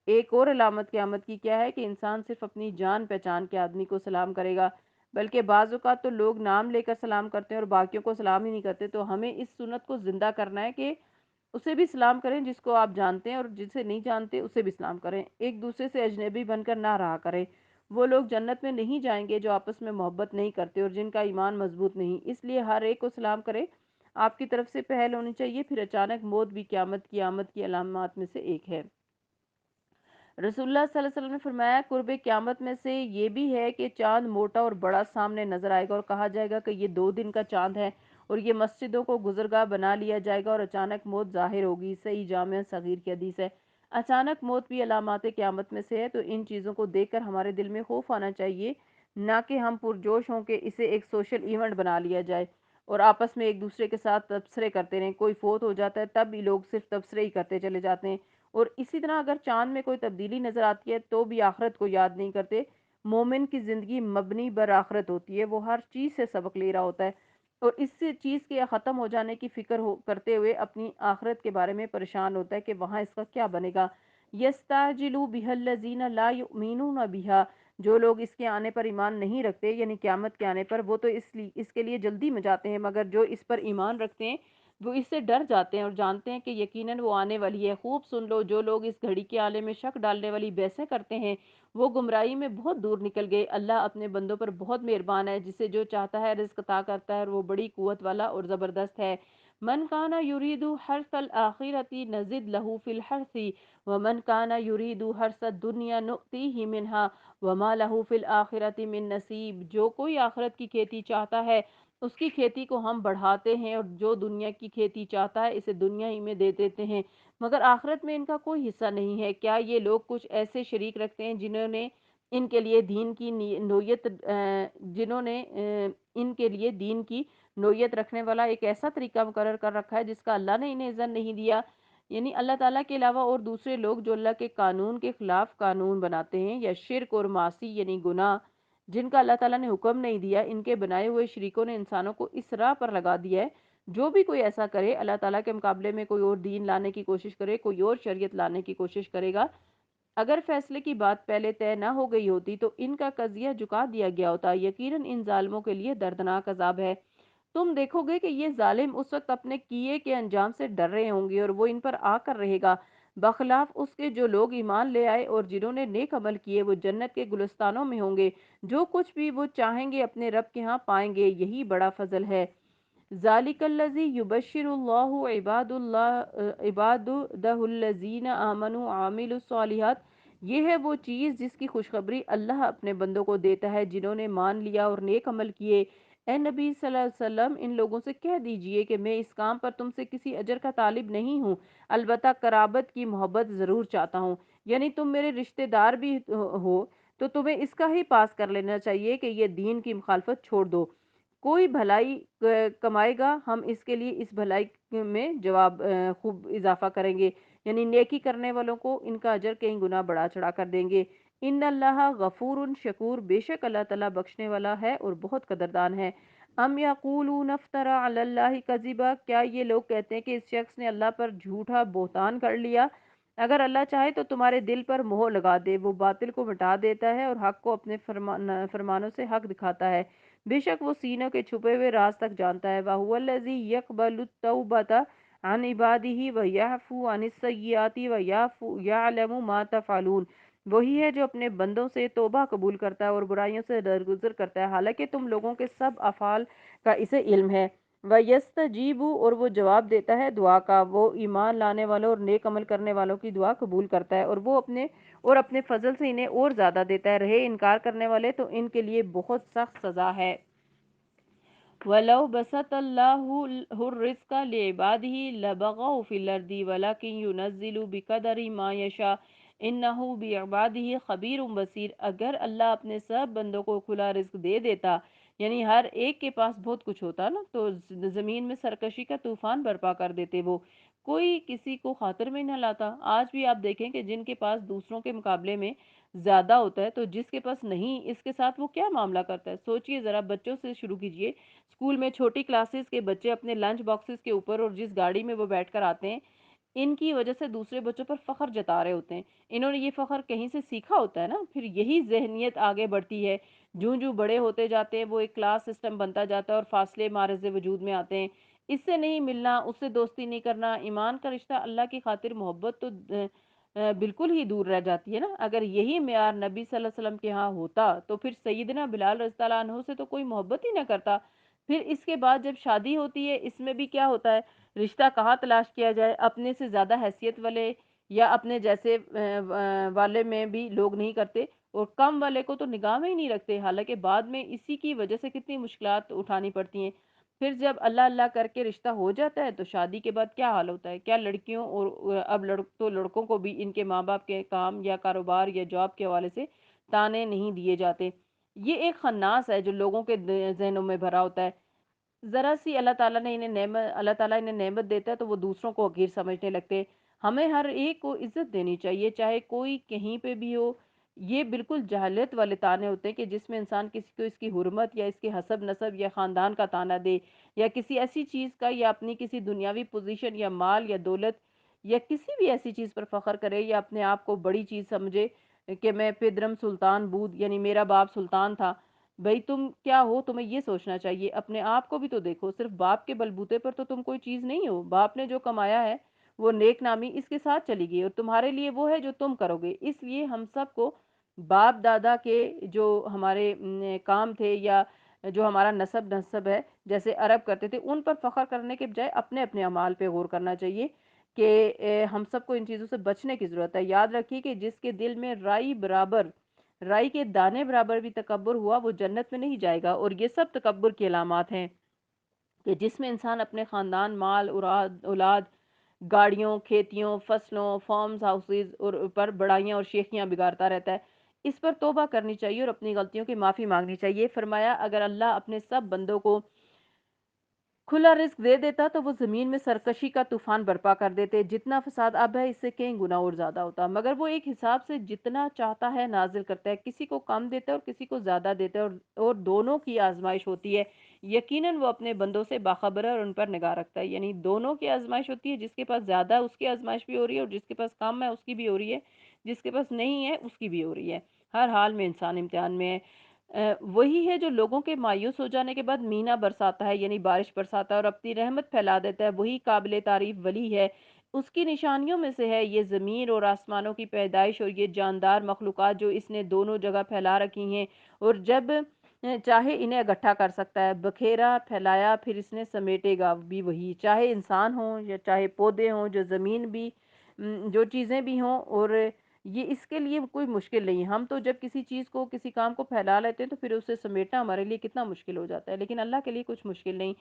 ایک اور علامت قیامت کی کیا ہے کہ انسان صرف اپنی جان پہچان کے آدمی کو سلام کرے گا، بلکہ بعض اوقات تو لوگ نام لے کر سلام کرتے ہیں اور باقیوں کو سلام ہی نہیں کرتے، تو ہمیں اس سنت کو زندہ کرنا ہے کہ اسے بھی سلام کریں جس کو آپ جانتے ہیں، اور جسے نہیں جانتے اسے بھی سلام کریں، ایک دوسرے سے اجنبی بن کر نہ رہا کریں۔ وہ لوگ جنت میں نہیں جائیں گے جو آپس میں محبت نہیں کرتے اور جن کا ایمان مضبوط نہیں، اس لیے ہر ایک کو سلام کریں، آپ کی طرف سے پہل ہونی چاہیے۔ پھر اچانک موت بھی قیامت کی آمد کی علامات میں سے ایک ہے۔ رسول اللہ صلی اللہ علیہ وسلم نے فرمایا قرب قیامت میں سے یہ بھی ہے کہ چاند موٹا اور بڑا سامنے نظر آئے گا، اور کہا جائے گا کہ یہ 2 دن کا چاند ہے، اور یہ مسجدوں کو گزرگاہ بنا لیا جائے گا، اور اچانک موت ظاہر ہوگی۔ صحیح جامع صغیر کی حدیث ہے۔ اچانک موت بھی علامات قیامت میں سے ہے، تو ان چیزوں کو دیکھ کر ہمارے دل میں خوف آنا چاہیے، نہ کہ ہم پرجوش ہوں کہ اسے ایک سوشل ایونٹ بنا لیا جائے اور آپس میں ایک دوسرے کے ساتھ تبصرے کرتے رہیں۔ کوئی فوت ہو جاتا ہے تب بھی لوگ صرف تبصرے ہی کرتے چلے جاتے ہیں، اور اسی طرح اگر چاند میں کوئی تبدیلی نظر آتی ہے تو بھی آخرت کو یاد نہیں کرتے۔ مومن کی زندگی مبنی بر آخرت ہوتی ہے، وہ ہر چیز سے سبق لے رہا ہوتا ہے اور اس سے چیز کے ختم ہو جانے کی فکر کرتے ہوئے اپنی آخرت کے بارے میں پریشان ہوتا ہے کہ وہاں اس کا کیا بنے گا۔ یستعجل بها الذین لا یؤمنون بها، جو لوگ اس کے آنے پر ایمان نہیں رکھتے یعنی قیامت کے آنے پر، وہ تو اس کے لیے جلدی میں جاتے ہیں، مگر جو اس پر ایمان رکھتے ہیں وہ اس سے ڈر جاتے ہیں اور جانتے ہیں کہ یقیناً وہ آنے والی ہے۔ خوب سن لو، جو لوگ اس گھڑی کے آلے میں شک ڈالنے والی بحثیں کرتے ہیں وہ گمراہی میں بہت دور نکل گئے۔ اللہ اپنے بندوں پر بہت مہربان ہے، جسے جو چاہتا ہے رزق عطا کرتا ہے، اور وہ بڑی قوت والا اور زبردست ہے۔ من کان یرید حرث الآخرۃ نزد له فی الحرث ومن کان یرید حرث الدنیا نؤتیہ منہا وما له فی الآخرۃ من نصیب، جو کوئی آخرت کی کھیتی چاہتا ہے اس کی کھیتی کو ہم بڑھاتے ہیں، اور جو دنیا کی کھیتی چاہتا ہے اسے دنیا ہی میں دے دیتے ہیں، مگر آخرت میں ان کا کوئی حصہ نہیں ہے۔ کیا یہ لوگ کچھ ایسے شریک رکھتے ہیں جنہوں نے ان کے لیے دین کی نوعیت رکھنے والا ایک ایسا طریقہ مقرر کر رکھا ہے جس کا اللہ نے انہیں اذن نہیں دیا، یعنی اللہ تعالیٰ کے علاوہ اور دوسرے لوگ جو اللہ کے قانون کے خلاف قانون بناتے ہیں، یا شرک اور معاصی یعنی گناہ جن کا اللہ تعالیٰ نے حکم نہیں دیا، ان کے بنائے ہوئے شریکوں نے انسانوں کو اس راہ پر لگا دیا ہے۔ جو بھی کوئی ایسا کرے، اللہ تعالیٰ کے مقابلے میں کوئی اور دین لانے کی کوشش کرے، کوئی اور شریعت لانے کی کوشش کرے گا، اگر فیصلے کی بات پہلے طے نہ ہو گئی ہوتی تو ان کا قضیہ جھکا دیا گیا ہوتا۔ یقیناً ان ظالموں کے لیے دردناک عذاب ہے۔ تم دیکھو گے کہ یہ ظالم اس وقت اپنے کیے کے انجام سے ڈر رہے ہوں گے اور وہ ان پر آ کر رہے گا، بخلاف اس کے جو لوگ ایمان لے آئے اور جنہوں نے نیک عمل کیے وہ جنت کے گلستانوں میں ہوں گے، جو کچھ بھی وہ چاہیں گے اپنے رب کے ہاں پائیں گے، یہی بڑا فضل ہے۔ ذالک الذی یبشر اللہ عبادہ الذین آمنوا وعملوا الصالحات، یہ ہے وہ چیز جس کی خوشخبری اللہ اپنے بندوں کو دیتا ہے جنہوں نے مان لیا اور نیک عمل کیے۔ اے نبی صلی اللہ علیہ وسلم، ان لوگوں سے کہہ دیجئے کہ میں اس کام پر تم سے کسی اجر کا طالب نہیں ہوں، البتہ قرابت کی محبت ضرور چاہتا ہوں، یعنی تم میرے رشتہ دار بھی ہو تو تمہیں اس کا ہی پاس کر لینا چاہیے کہ یہ دین کی مخالفت چھوڑ دو۔ کوئی بھلائی کمائے گا، ہم اس کے لیے اس بھلائی میں جواب خوب اضافہ کریں گے، یعنی نیکی کرنے والوں کو ان کا اجر کئی گنا بڑھا چڑھا کر دیں گے۔ ان اللہ غفور شکور، بے شک اللہ تعالیٰ بخشنے والا ہے اور بہت قدردان ہے۔ ام یقولون افترى علی اللہ کذبا، کیا یہ لوگ کہتے ہیں کہ اس شخص نے اللہ پر جھوٹا بہتان کر لیا؟ اگر اللہ چاہے تو تمہارے دل پر مہر لگا دے، وہ باطل کو مٹا دیتا ہے اور حق کو اپنے فرمانوں سے حق دکھاتا ہے، بے شک وہ سینوں کے چھپے ہوئے راز تک جانتا ہے۔ وَهُوَ الَّذِي يَقْبَلُ التَّوْبَةَ عَنْ عِبَادِهِ وَيَعْفُو عَنِ السَّيِّئَاتِ وَيَعْلَمُ مَا تَفْعَلُونَ، وہی ہے جو اپنے بندوں سے توبہ قبول کرتا ہے اور برائیوں سے درگزر کرتا ہے، حالانکہ تم لوگوں کے سب افعال کا اسے علم ہے۔ وَيَسْتَجِيبُ، اور وہ جواب دیتا ہے دعا کا، وہ ایمان لانے والوں اور نیک عمل کرنے والوں کی دعا قبول کرتا ہے، اور وہ اپنے فضل سے انہیں اور زیادہ دیتا ہے۔ رہے انکار کرنے والے تو ان کے لیے بہت سخت سزا ہے۔ وَلَوْ بَسَطَ اللَّهُ الرِّزْقَ لِعِبَادِهِ لَبَغَوْا فِي الْأَرْضِ وَلَكِنْ يُنَزِّلُ بِقَدَرِ مَا يَشَاءُ إِنَّهُ بِعِبَادِهِ خَبِيرٌ بَصِيرٌ، اگر اللہ اپنے سب بندوں کو کھلا رزق دے دیتا، یعنی ہر ایک کے پاس بہت کچھ ہوتا نا، تو زمین میں سرکشی کا طوفان برپا کر دیتے وہ، کوئی کسی کو خاطر میں نہ لاتا۔ آج بھی آپ دیکھیں کہ جن کے پاس دوسروں کے مقابلے میں زیادہ ہوتا ہے تو جس کے پاس نہیں، اس کے ساتھ وہ کیا معاملہ کرتا ہے؟ سوچئے ذرا، بچوں سے شروع کیجئے۔ اسکول میں چھوٹی کلاسز کے بچے اپنے لنچ باکسز کے اوپر اور جس گاڑی میں وہ بیٹھ کر آتے ہیں، ان کی وجہ سے دوسرے بچوں پر فخر جتا رہے ہوتے ہیں۔ انہوں نے یہ فخر کہیں سے سیکھا ہوتا ہے نا، پھر یہی ذہنیت آگے بڑھتی ہے۔ جوں جوں بڑے ہوتے جاتے ہیں وہ ایک کلاس سسٹم بنتا جاتا ہے اور فاصلے معرض وجود میں آتے ہیں۔ اس سے نہیں ملنا، اس سے دوستی نہیں کرنا، ایمان کا رشتہ اللہ کی خاطر محبت تو بالکل ہی دور رہ جاتی ہے نا۔ اگر یہی معیار نبی صلی اللہ علیہ وسلم کے ہاں ہوتا تو پھر سیدنا بلال رضی اللہ عنہ سے تو کوئی محبت ہی نہ کرتا۔ پھر اس کے بعد جب شادی ہوتی ہے، اس میں بھی کیا ہوتا ہے، رشتہ کہاں تلاش کیا جائے، اپنے سے زیادہ حیثیت والے یا اپنے جیسے والے میں بھی لوگ نہیں کرتے اور کم والے کو تو نگاہ میں ہی نہیں رکھتے، حالانکہ بعد میں اسی کی وجہ سے کتنی مشکلات اٹھانی پڑتی ہیں۔ پھر جب اللہ اللہ کر کے رشتہ ہو جاتا ہے تو شادی کے بعد کیا حال ہوتا ہے، کیا لڑکیوں اور اب تو لڑکوں کو بھی ان کے ماں باپ کے کام یا کاروبار یا جاب کے حوالے سے تانے نہیں دیے جاتے۔ یہ ایک خناس ہے جو لوگوں کے ذہنوں میں بھرا ہوتا ہے۔ ذرا سی اللہ تعالیٰ انہیں نعمت دیتا ہے تو وہ دوسروں کو حقیر سمجھنے لگتے ہیں۔ ہمیں ہر ایک کو عزت دینی چاہیے، چاہے کوئی کہیں پہ بھی ہو۔ یہ بالکل جہالت والے تانے ہوتے ہیں کہ جس میں انسان کسی کو اس کی حرمت یا اس کے حسب نسب یا خاندان کا تانا دے، یا کسی ایسی چیز کا، یا اپنی کسی دنیاوی پوزیشن یا مال یا دولت یا کسی بھی ایسی چیز پر فخر کرے، یا اپنے آپ کو بڑی چیز سمجھے کہ میں پدرم سلطان بود، یعنی میرا باپ سلطان تھا۔ بھئی تم کیا ہو، تمہیں یہ سوچنا چاہیے، اپنے آپ کو بھی تو دیکھو، صرف باپ کے بلبوتے پر تو تم کوئی چیز نہیں ہو۔ باپ نے جو کمایا ہے وہ نیک نامی اس کے ساتھ چلی گئی اور تمہارے لیے وہ ہے جو تم کرو گے۔ اس لیے ہم سب کو باپ دادا کے جو ہمارے کام تھے یا جو ہمارا نسب ہے، جیسے عرب کرتے تھے، ان پر فخر کرنے کے بجائے اپنے اپنے اعمال پہ غور کرنا چاہیے کہ ہم سب کو ان چیزوں سے بچنے کی ضرورت ہے۔ یاد رکھیے کہ جس کے دل میں رائی کے دانے برابر بھی تکبر ہوا وہ جنت میں نہیں جائے گا، اور یہ سب تکبر کی علامات ہیں کہ جس میں انسان اپنے خاندان، مال، اولاد، گاڑیوں، کھیتیوں، فصلوں، فارمز ہاؤسز اور پر بڑائیاں اور شیخیاں بگاڑتا رہتا ہے۔ اس پر توبہ کرنی چاہیے اور اپنی غلطیوں کی معافی مانگنی چاہیے۔ فرمایا اگر اللہ اپنے سب بندوں کو کھلا رزق دے دیتا تو وہ زمین میں سرکشی کا طوفان برپا کر دیتے، جتنا فساد اب ہے اس سے کئی گنا اور زیادہ ہوتا، مگر وہ ایک حساب سے جتنا چاہتا ہے نازل کرتا ہے، کسی کو کم دیتا ہے اور کسی کو زیادہ دیتا ہے، اور دونوں کی آزمائش ہوتی ہے۔ یقیناً وہ اپنے بندوں سے باخبر ہے اور ان پر نگاہ رکھتا ہے، یعنی دونوں کی آزمائش ہوتی ہے، جس کے پاس زیادہ ہے اس کی آزمائش بھی ہو رہی ہے اور جس کے پاس کم ہے اس کی بھی ہو رہی ہے، جس کے پاس نہیں ہے اس کی بھی ہو رہی ہے۔ ہر حال میں انسان امتحان میں ہے۔ وہی ہے جو لوگوں کے مایوس ہو جانے کے بعد مینا برساتا ہے، یعنی بارش برساتا ہے اور اپنی رحمت پھیلا دیتا ہے، وہی قابل تعریف ولی ہے۔ اس کی نشانیوں میں سے ہے یہ زمین اور آسمانوں کی پیدائش اور یہ جاندار مخلوقات جو اس نے دونوں جگہ پھیلا رکھی ہیں، اور جب چاہے انہیں اکٹھا کر سکتا ہے، بکھیرا پھیلایا پھر اس نے سمیٹے گا بھی وہی، چاہے انسان ہوں یا چاہے پودے ہوں، جو زمین بھی جو چیزیں بھی ہوں، اور یہ اس کے لیے کوئی مشکل نہیں ہے۔ ہم تو جب کسی چیز کو کسی کام کو پھیلا لیتے ہیں تو پھر اسے سمیٹنا ہمارے لیے کتنا مشکل ہو جاتا ہے، لیکن اللہ کے لیے کچھ مشکل نہیں۔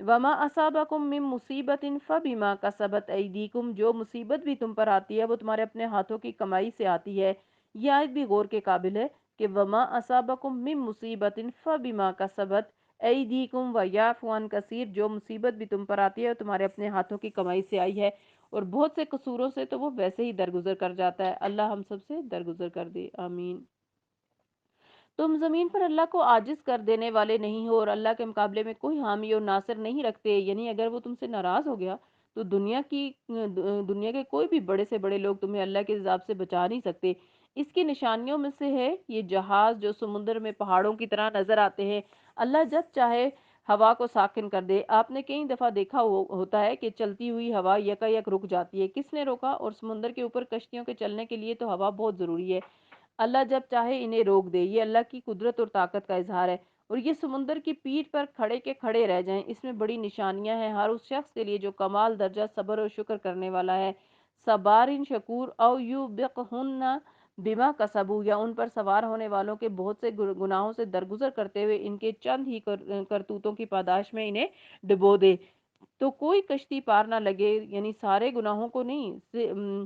وما اصابکم من مصیبت فبما کسبت ایدیکم، جو مصیبت بھی تم پر آتی ہے وہ تمہارے اپنے ہاتھوں کی کمائی سے آتی ہے۔ یہ آیت بھی غور کے قابل ہے کہ وما اصابکم من مصیبت فبما کسبت ایدیکم ویعفو عن کثیر، جو مصیبت بھی تم پر آتی ہے وہ تمہارے اپنے ہاتھوں کی کمائی سے آئی ہے، اور بہت سے قصوروں سے تو وہ ویسے ہی درگزر کر جاتا ہے۔ اللہ ہم سب سے درگزر کر دے، آمین۔ تم زمین پر اللہ کو عاجز کر دینے والے نہیں ہو اور اللہ کے مقابلے میں کوئی حامی اور ناصر نہیں رکھتے، یعنی اگر وہ تم سے ناراض ہو گیا تو دنیا کے کوئی بھی بڑے سے بڑے لوگ تمہیں اللہ کے عذاب سے بچا نہیں سکتے۔ اس کی نشانیوں میں سے ہے یہ جہاز جو سمندر میں پہاڑوں کی طرح نظر آتے ہیں۔ اللہ جب چاہے ہوا کو ساکن کر دے۔ آپ نے کئی دفعہ دیکھا ہوتا ہے کہ چلتی ہوئی ہوا یکا یک رک جاتی ہے، کس نے روکا؟ اور سمندر کے اوپر کشتیوں کے چلنے کے لیے تو ہوا بہت ضروری ہے۔ اللہ جب چاہے انہیں روک دے، یہ اللہ کی قدرت اور طاقت کا اظہار ہے۔ اور یہ سمندر کی پیٹھ پر کھڑے کے کھڑے رہ جائیں، اس میں بڑی نشانیاں ہیں ہر اس شخص کے لیے جو کمال درجہ صبر اور شکر کرنے والا ہے۔ صبارن شکور او یوبقہن بما کسبوا، یا ان پر سوار ہونے والوں کے بہت سے گناہوں سے درگزر کرتے ہوئے ان کے چند ہی کرتوتوں کی پاداش میں انہیں ڈبو دے۔ تو کوئی کشتی پار نہ لگے، یعنی سارے گناہوں کو نہیں،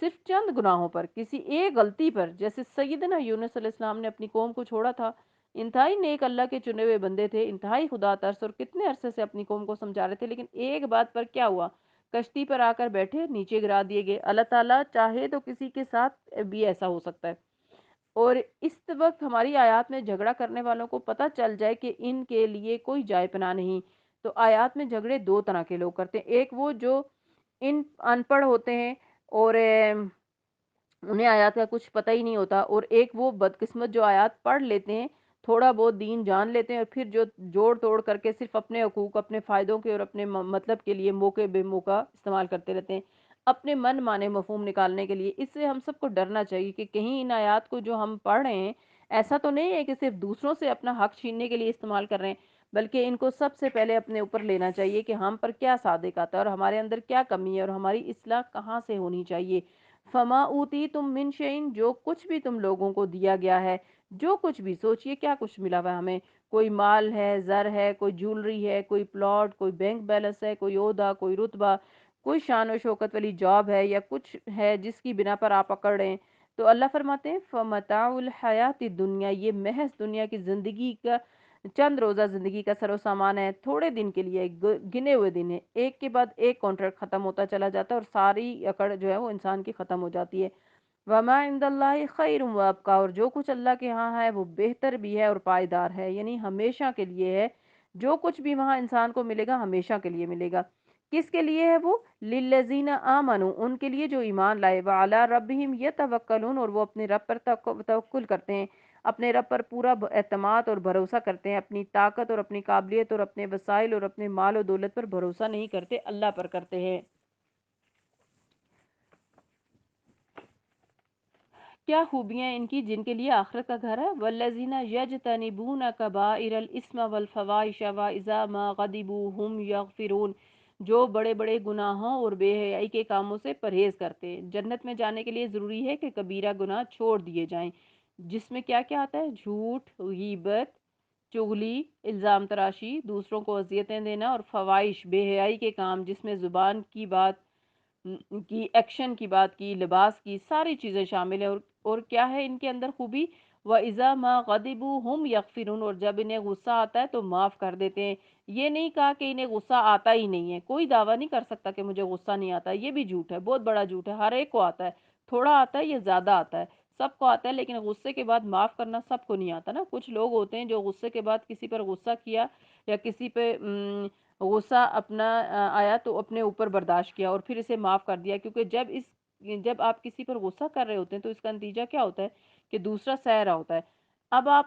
صرف چند گناہوں پر، کسی ایک غلطی پر، جیسے سیدنا یونس علیہ السلام نے اپنی قوم کو چھوڑا تھا۔ انتہائی نیک اللہ کے چنے ہوئے بندے تھے، انتہائی خدا ترس، اور کتنے عرصے سے اپنی قوم کو سمجھا رہے تھے، لیکن ایک بات پر کیا ہوا؟ کشتی پر آ کر بیٹھے، نیچے گرا دیے گئے۔ اللہ تعالیٰ چاہے تو کسی کے ساتھ بھی ایسا ہو سکتا ہے۔ اور اس وقت ہماری آیات میں جھگڑا کرنے والوں کو پتہ چل جائے کہ ان کے لیے کوئی جائے پناہ نہیں۔ تو آیات میں جھگڑے دو طرح کے لوگ کرتے ہیں، ایک وہ جو ان پڑھ ہوتے ہیں اور انہیں آیات کا کچھ پتہ ہی نہیں ہوتا، اور ایک وہ بدقسمت جو آیات پڑھ لیتے ہیں، تھوڑا بہت دین جان لیتے ہیں، اور پھر جو جوڑ توڑ کر کے صرف اپنے حقوق، اپنے فائدوں کے اور اپنے مطلب کے لیے موقع بے موقع استعمال کرتے رہتے ہیں، اپنے من مانے مفہوم نکالنے کے لیے۔ اس سے ہم سب کو ڈرنا چاہیے کہ کہیں ان آیات کو جو ہم پڑھ رہے ہیں، ایسا تو نہیں ہے کہ صرف دوسروں سے اپنا حق چھیننے کے لیے استعمال کر رہے ہیں، بلکہ ان کو سب سے پہلے اپنے اوپر لینا چاہیے کہ ہم پر کیا صادق آتا ہے اور ہمارے اندر کیا کمی ہے اور ہماری اصلاح کہاں سے ہونی چاہیے۔ فما اوتی تم من شعین، جو کچھ بھی تم لوگوں کو دیا گیا ہے، جو کچھ بھی، سوچئے کیا کچھ ملا ہوا ہے ہمیں، کوئی مال ہے، زر ہے، کوئی جولری ہے، کوئی پلاٹ، کوئی بینک بیلنس ہے، کوئی عہدہ، کوئی رتبہ، کوئی شان و شوکت والی جاب ہے، یا کچھ ہے جس کی بنا پر آپ پکڑ رہے ہیں، تو اللہ فرماتے ہیں فمتاع الحیات الدنیا، یہ محض دنیا کی زندگی کا چند روزہ زندگی کا سر و سامان ہے، تھوڑے دن کے لیے، گنے ہوئے دن ہے، ایک کے بعد ایک کانٹریکٹ ختم ہوتا چلا جاتا ہے اور ساری اکڑ جو ہے وہ انسان کی ختم ہو جاتی ہے۔ وما عند اللہ خیر و ابقا، اور جو کچھ اللہ کے ہاں ہے وہ بہتر بھی ہے اور پائیدار ہے، یعنی ہمیشہ کے لیے ہے۔ جو کچھ بھی وہاں انسان کو ملے گا ہمیشہ کے لیے ملے گا۔ کس کے لیے ہے وہ؟ للذین آمنوا، ان کے لیے جو ایمان لائے، وعلی ربہم یتوکلون، اور وہ اپنے رب پر توکل کرتے ہیں، اپنے رب پر پورا اعتماد اور بھروسہ کرتے ہیں، اپنی طاقت اور اپنی قابلیت اور اپنے وسائل اور اپنے مال و دولت پر بھروسہ نہیں کرتے، اللہ پر کرتے ہیں۔ کیا خوبیاں ان کی جن کے لیے آخرت کا گھر ہے؟ والذین یجتنبون کبائر الاثم والفواحش واذا ما غضبوا هم یغفرون، جو بڑے بڑے گناہوں اور بے حیائی کے کاموں سے پرہیز کرتے ہیں۔ جنت میں جانے کے لیے ضروری ہے کہ کبیرہ گناہ چھوڑ دیے جائیں، جس میں کیا کیا آتا ہے؟ جھوٹ، غیبت، چغلی، الزام تراشی، دوسروں کو اذیتیں دینا، اور فواحش، بے حیائی کے کام، جس میں زبان کی بات کی، ایکشن کی بات کی، لباس کی، ساری چیزیں شامل ہیں۔ اور کیا ہے ان کے اندر خوبی؟ وَإِذَا مَا غَضِبُوا هُمْ يَغْفِرُونَ، اور جب انہیں غصہ آتا ہے تو معاف کر دیتے ہیں۔ یہ نہیں کہا کہ انہیں غصہ آتا ہی نہیں ہے، کوئی دعویٰ نہیں کر سکتا کہ مجھے غصہ نہیں آتا، یہ بھی جھوٹ ہے، بہت بڑا جھوٹ ہے۔ ہر ایک کو آتا ہے، تھوڑا آتا ہے یا زیادہ آتا ہے، سب کو آتا ہے، لیکن غصے کے بعد معاف کرنا سب کو نہیں آتا نا۔ کچھ لوگ ہوتے ہیں جو غصے کے بعد کسی پر غصہ کیا یا کسی پہ غصہ اپنا آیا تو اپنے اوپر برداشت کیا اور پھر اسے معاف کر دیا، کیونکہ جب آپ کسی پر غصہ کر رہے ہوتے ہیں تو اس کا نتیجہ کیا ہوتا ہے کہ دوسرا سہ رہا ہوتا ہے۔ اب آپ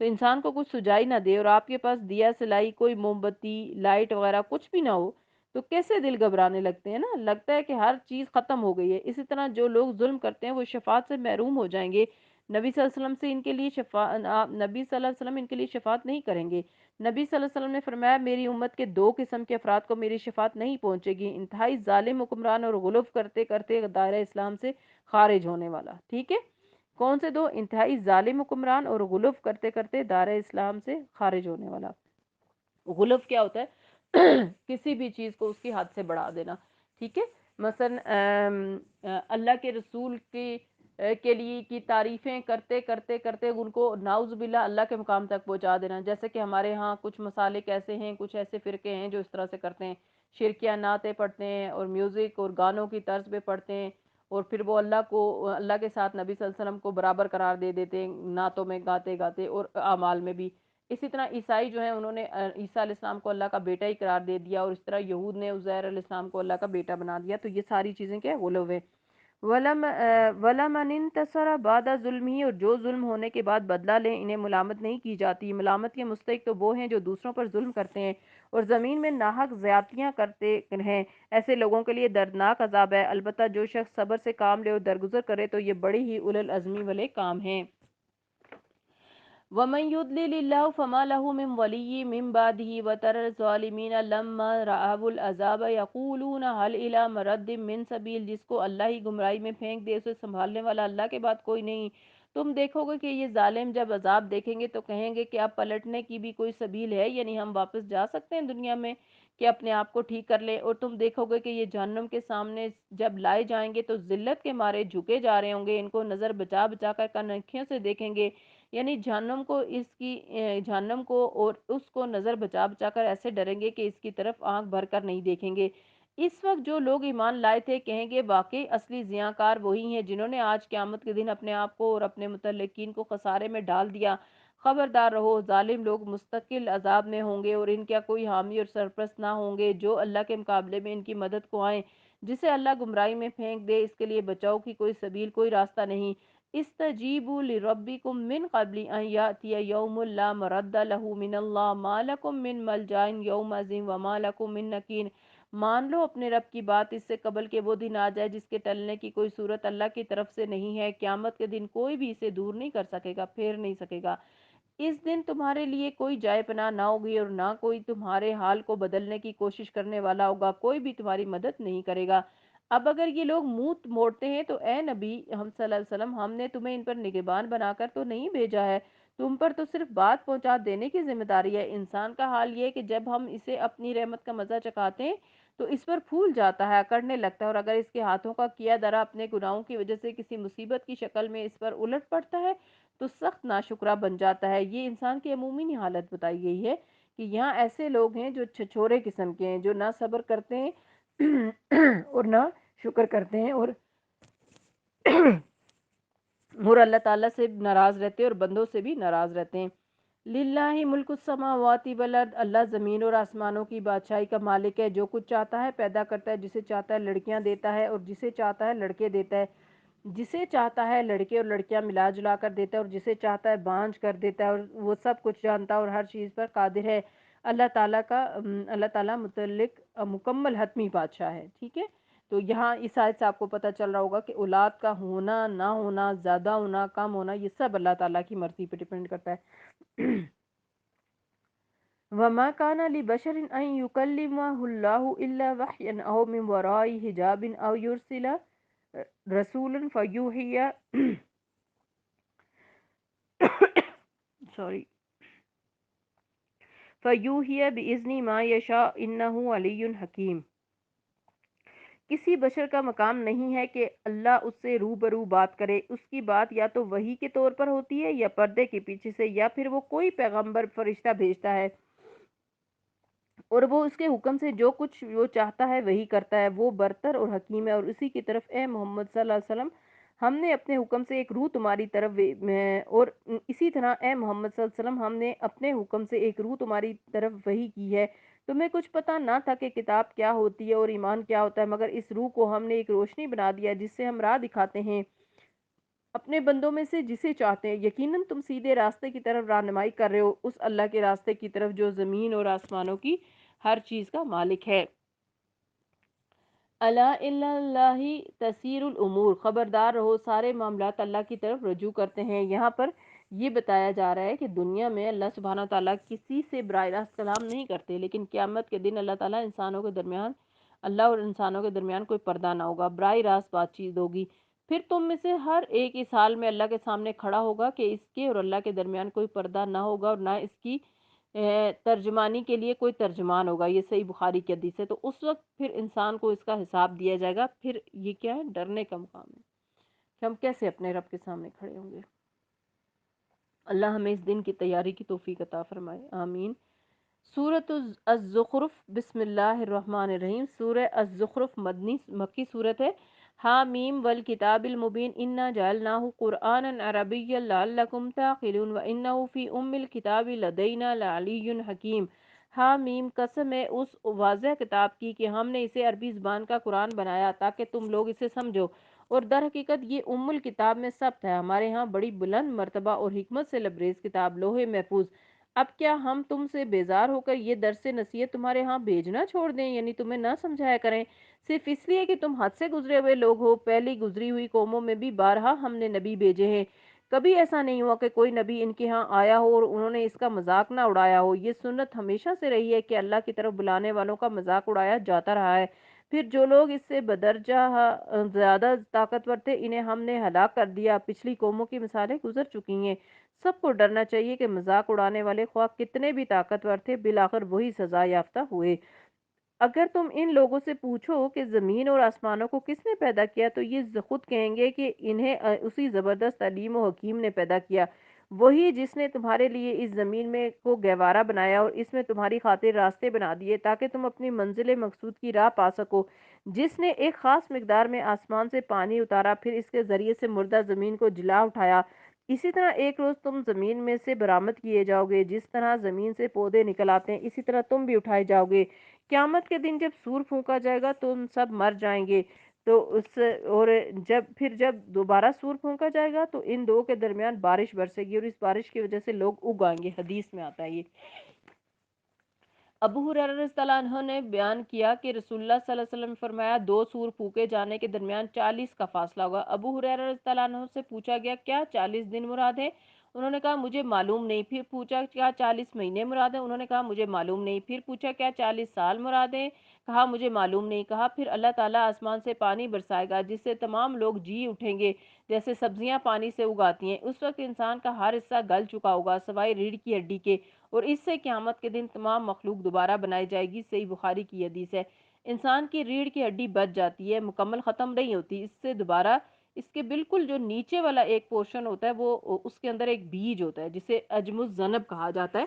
تو انسان کو کچھ سجائی نہ دے اور آپ کے پاس دیا سلائی کوئی موم بتی لائٹ وغیرہ کچھ بھی نہ ہو تو کیسے دل گھبرانے لگتے ہیں نا، لگتا ہے کہ ہر چیز ختم ہو گئی ہے۔ اسی طرح جو لوگ ظلم کرتے ہیں وہ شفاعت سے محروم ہو جائیں گے۔ نبی صلی اللہ علیہ وسلم سے ان کے لیے نبی صلی اللہ علیہ وسلم ان کے لیے شفاعت نہیں کریں گے۔ نبی صلی اللہ علیہ وسلم نے فرمایا میری امت کے دو قسم کے افراد کو میری شفاعت نہیں پہنچے گی، انتہائی ظالم حکمران اور غلو کرتے کرتے دائرہ اسلام سے خارج ہونے والا۔ ٹھیک ہے، کون سے دو؟ انتہائی ظالم حکمران اور غلو کرتے کرتے دائرہ اسلام سے خارج ہونے والا۔ غلف کیا ہوتا ہے؟ کسی بھی چیز کو اس کی حد سے بڑھا دینا۔ ٹھیک ہے، مثلا اللہ کے رسول کے لیے کی تعریفیں کرتے کرتے کرتے ان کو نعوذ باللہ اللہ کے مقام تک پہنچا دینا، جیسے کہ ہمارے ہاں کچھ مسالک ایسے ہیں، کچھ ایسے فرقے ہیں جو اس طرح سے کرتے ہیں، شرکیہ نعتیں پڑھتے ہیں اور میوزک اور گانوں کی طرز پہ پڑھتے ہیں، اور پھر وہ اللہ کے ساتھ نبی صلی اللہ علیہ وسلم کو برابر قرار دے دیتے ہیں نعتوں میں گاتے گاتے اور اعمال میں بھی۔ اسی طرح عیسائی جو ہیں انہوں نے عیسیٰ علیہ السلام کو اللہ کا بیٹا ہی قرار دے دیا، اور اس طرح یہود نے عزیر علیہ السلام کو اللہ کا بیٹا بنا دیا۔ تو یہ ساری چیزیں کیا غلو ہے۔ وَلَمَنِ انتصر بعد ظلمہ، اور جو ظلم ہونے کے بعد بدلہ لیں انہیں ملامت نہیں کی جاتی۔ ملامت کے مستحق تو وہ ہیں جو دوسروں پر ظلم کرتے ہیں اور زمین میں ناحق زیادتیاں کرتے ہیں، ایسے لوگوں کے لیے دردناک عذاب ہے۔ البتہ جو شخص صبر سے کام لے اور درگزر کرے تو یہ بڑی ہی اولو العزمی والے کام ہیں۔ وَمَن يُضْلِلِ اللَّهُ فَمَا لَهُ مِن وَلِيٍّ مِّن بَعْدِهِ وَتَرَى الظَّالِمِينَ لَمَّا رَأَوُا الْعَذَابَ يَقُولُونَ هَلْ إِلَىٰ مَرَدٍّ مِّن سَبِيلٍ، جس کو اللہ ہی گمراہی میں پھینک دے اسے سنبھالنے والا اللہ کے بعد کوئی نہیں۔ تم دیکھو گے کہ یہ ظالم جب عذاب دیکھیں گے تو کہیں گے کہ اب پلٹنے کی بھی کوئی سبیل ہے، یعنی ہم واپس جا سکتے ہیں دنیا میں کہ اپنے آپ کو ٹھیک کر لیں۔ اور تم دیکھو گے کہ یہ جہنم کے سامنے جب لائے جائیں گے تو ذلت کے مارے جھکے جا رہے ہوں گے، ان کو نظر بچا بچا کر کنکھیوں سے دیکھیں گے، یعنی جہنم کو اور اس کو نظر بچا بچا کر ایسے ڈریں گے کہ اس کی طرف آنکھ بھر کر نہیں دیکھیں گے۔ اس وقت جو لوگ ایمان لائے تھے کہیں گے واقعی اصلی زیانکار وہی ہیں جنہوں نے آج قیامت کے دن اپنے آپ کو اور اپنے متعلقین کو خسارے میں ڈال دیا۔ خبردار رہو، ظالم لوگ مستقل عذاب میں ہوں گے اور ان کا کوئی حامی اور سرپرست نہ ہوں گے جو اللہ کے مقابلے میں ان کی مدد کو آئیں۔ جسے اللہ گمراہی میں پھینک دے اس کے لیے بچاؤ کی کوئی سبیل، کوئی راستہ نہیں۔ استجیبوا لربکم من قبل ان یاتی یوم لا مرد له من اللہ ما لکم من ملجا یومئذ وما لکم من نکیر۔ مان لو اپنے رب کی بات اس سے قبل کہ وہ دن آ جائے جس کے ٹلنے کی کوئی صورت اللہ کی طرف سے نہیں ہے۔ قیامت کے دن کوئی بھی اسے دور نہیں کر سکے گا، پھیر نہیں سکے گا۔ اس دن تمہارے لیے کوئی جائے پناہ نہ ہوگی اور نہ کوئی تمہارے حال کو بدلنے کی کوشش کرنے والا ہوگا، کوئی بھی تمہاری مدد نہیں کرے گا۔ اب اگر یہ لوگ منہ موڑتے ہیں تو اے نبی ہم صلی اللہ علیہ وسلم، ہم نے تمہیں ان پر نگہبان بنا کر تو نہیں بھیجا ہے، تم پر تو صرف بات پہنچا دینے کی ذمہ داری ہے۔ انسان کا حال یہ ہے کہ جب ہم اسے اپنی رحمت کا مزہ چکھاتے ہیں تو اس پر پھول جاتا ہے، اکڑنے لگتا ہے، اور اگر اس کے ہاتھوں کا کیا درا اپنے گناہوں کی وجہ سے کسی مصیبت کی شکل میں اس پر الٹ پڑتا ہے تو سخت ناشکرا بن جاتا ہے۔ یہ انسان کی عمومی حالت بتائی گئی ہے کہ یہاں ایسے لوگ ہیں جو چھچورے قسم کے ہیں، جو نہ صبر کرتے ہیں اور نہ شکر کرتے ہیں، اور اللہ تعالیٰ سے ناراض رہتے ہیں اور بندوں سے بھی ناراض رہتے ہیں۔ للہ ملک السماوات والارض، اللہ زمین اور آسمانوں کی بادشاہی کا مالک ہے، جو کچھ چاہتا ہے پیدا کرتا ہے، جسے چاہتا ہے لڑکیاں دیتا ہے اور جسے چاہتا ہے لڑکے دیتا ہے، جسے چاہتا ہے لڑکے اور لڑکیاں ملا جلا کر دیتا ہے اور جسے چاہتا ہے بانجھ کر دیتا ہے، اور وہ سب کچھ جانتا ہے اور ہر چیز پر قادر ہے۔ اللہ تعالیٰ متعلق مکمل حتمی بادشاہ ہے۔ ٹھیک ہے، تو یہاں اس آیت سے آپ کو پتہ چل رہا ہوگا کہ اولاد کا ہونا نہ ہونا، زیادہ ہونا کم ہونا، یہ سب اللہ تعالیٰ کی مرضی پہ ڈیپینڈ کرتا ہے۔ وَمَا كَانَ لِبَشَرٍ أَن يُكَلِّمَهُ اللَّهُ إِلَّا وَحْيًا أَوْ مِن وَرَاءِ حِجَابٍ أَوْ يُرْسِلَ رَسُولًا فَيُوحِيَ بِإِذْنِهِ مَا يَشَاءُ إِنَّهُ عَلِيٌّ حَكِيمٌ۔ کسی بشر کا مقام نہیں ہے کہ اللہ اس سے روبرو بات کرے، اس کی بات یا تو وحی کے طور پر ہوتی ہے یا پردے کے پیچھے سے، یا پھر وہ کوئی پیغمبر فرشتہ بھیجتا ہے اور وہ اس کے حکم سے جو کچھ وہ چاہتا ہے وہی کرتا ہے۔ وہ برتر اور حکیم ہے، اور اسی کی طرف اے محمد صلی اللہ علیہ وسلم ہم نے اپنے حکم سے ایک روح تمہاری طرف اور اسی طرح اے محمد صلی اللہ علیہ وسلم ہم نے اپنے حکم سے ایک روح تمہاری طرف وحی کی ہے۔ تمہیں کچھ پتہ نہ تھا کہ کتاب کیا ہوتی ہے اور ایمان کیا ہوتا ہے، مگر اس روح کو ہم نے ایک روشنی بنا دیا جس سے ہم راہ دکھاتے ہیں اپنے بندوں میں سے جسے چاہتے ہیں، یقیناً تم سیدھے راستے کی طرف رہنمائی کر رہے ہو، اس اللہ کے راستے کی طرف جو زمین اور آسمانوں کی ہر چیز کا مالک ہے۔ الا اللہ تسیر الامور، خبردار رہو سارے معاملات اللہ کی طرف رجوع کرتے ہیں۔ یہاں پر یہ بتایا جا رہا ہے کہ دنیا میں اللہ سبحانہ تعالیٰ کسی سے براہ راست کلام نہیں کرتے، لیکن قیامت کے دن اللہ تعالیٰ انسانوں کے درمیان، اللہ اور انسانوں کے درمیان کوئی پردہ نہ ہوگا، براہ راست بات چیت ہوگی۔ پھر تم میں سے ہر ایک اس حال میں اللہ کے سامنے کھڑا ہوگا کہ اس کے اور اللہ کے درمیان کوئی پردہ نہ ہوگا اور نہ اس کی ترجمانی کے لیے کوئی ترجمان ہوگا۔ یہ صحیح بخاری کی حدیث ہے۔ تو اس وقت پھر انسان کو اس کا حساب دیا جائے گا۔ پھر یہ کیا ہے؟ ڈرنے کا مقام ہے کہ ہم کیسے اپنے رب کے سامنے کھڑے ہوں گے۔ اللہ ہمیں اس دن کی تیاری کی توفیق عطا فرمائے، آمین۔ سورۃ الزخرف، بسم اللہ الرحمن الرحیم۔ سورہ الزخرف مکی صورت ہے۔ حامیم والکتاب المبین انا جعلناہ قرآنا عربیا لعلکم تعقلون وانہ فی ام الکتاب لدینا لعلی حکیم۔ حامیم، قسم ہے اس واضح کتاب کی کہ ہم نے اسے عربی زبان کا قرآن بنایا تاکہ تم لوگ اسے سمجھو، اور در حقیقت یہ ام الکتاب میں ثبت ہے ہمارے ہاں بڑی بلند مرتبہ اور حکمت سے لبریز کتاب لوح محفوظ۔ اب کیا ہم تم سے بیزار ہو کر یہ درس نصیحت تمہارے ہاں بھیجنا چھوڑ دیں، یعنی تمہیں نہ سمجھایا کریں، صرف اس لیے کہ تم حد سے گزرے ہوئے لوگ ہو؟ پہلی گزری ہوئی قوموں میں بھی بارہا ہم نے نبی بھیجے ہیں، کبھی ایسا نہیں ہوا کہ کوئی نبی ان کے ہاں آیا ہو اور انہوں نے اس کا مذاق نہ اڑایا ہو۔ یہ سنت ہمیشہ سے رہی ہے کہ اللہ کی طرف بلانے والوں کا مذاق اڑایا جاتا رہا ہے۔ پھر جو لوگ اس سے بدرجہ زیادہ طاقتور تھے انہیں ہم نے ہلاک کر دیا۔ پچھلی قوموں کی مثالیں گزر چکی ہیں۔ سب کو ڈرنا چاہیے کہ مذاق اڑانے والے خواہ کتنے بھی طاقتور تھے، بالآخر وہی سزا یافتہ ہوئے۔ اگر تم ان لوگوں سے پوچھو کہ زمین اور آسمانوں کو کس نے پیدا کیا تو یہ خود کہیں گے کہ انہیں اسی زبردست علیم و حکیم نے پیدا کیا، وہی جس نے تمہارے لیے اس زمین میں کو گہوارہ بنایا اور اس میں تمہاری خاطر راستے بنا دیے تاکہ تم اپنی منزل مقصود کی راہ پا سکو، جس نے ایک خاص مقدار میں آسمان سے پانی اتارا، پھر اس کے ذریعے سے مردہ زمین کو جلا اٹھایا۔ اسی طرح ایک روز تم زمین میں سے برآمد کیے جاؤ گے، جس طرح زمین سے پودے نکل آتے ہیں اسی طرح تم بھی اٹھائے جاؤ گے۔ قیامت کے دن جب سور پھونکا جائے گا تم سب مر جائیں گے، تو اس اور جب دوبارہ سور پھونکا جائے گا تو ان دو کے درمیان بارش برسے گی اور اس بارش کی وجہ سے لوگ اگ آئیں گے، حدیث میں آتا ہے یہ۔ ابو ہریرہ رضی اللہ عنہ نے بیان کیا کہ رسول اللہ صلی اللہ علیہ وسلم نے فرمایا دو سور پھونکے جانے کے درمیان 40 کا فاصلہ ہوگا۔ ابو ہریرہ رضی اللہ عنہ سے پوچھا گیا کیا 40 دن مراد ہے؟ انہوں نے کہا مجھے معلوم نہیں۔ پھر پوچھا کیا 40 مہینے مراد ہیں؟ انہوں نے کہا مجھے معلوم نہیں۔ پھر پوچھا کیا 40 سال مراد ہیں؟ کہا مجھے معلوم نہیں۔ کہا پھر اللہ تعالیٰ آسمان سے پانی برسائے گا جس سے تمام لوگ جی اٹھیں گے جیسے سبزیاں پانی سے اگاتی ہیں، اس وقت انسان کا ہر حصہ گل چکا ہوگا سوائے ریڑھ کی ہڈی کے، اور اس سے قیامت کے دن تمام مخلوق دوبارہ بنائی جائے گی، صحیح بخاری کی حدیث ہے۔ انسان کی ریڑھ کی ہڈی بچ جاتی ہے، مکمل ختم نہیں ہوتی، اس سے دوبارہ اس کے بالکل جو نیچے والا ایک پورشن ہوتا ہے وہ اس کے اندر ایک بیج ہوتا ہے جسے عجم الذنب کہا جاتا ہے،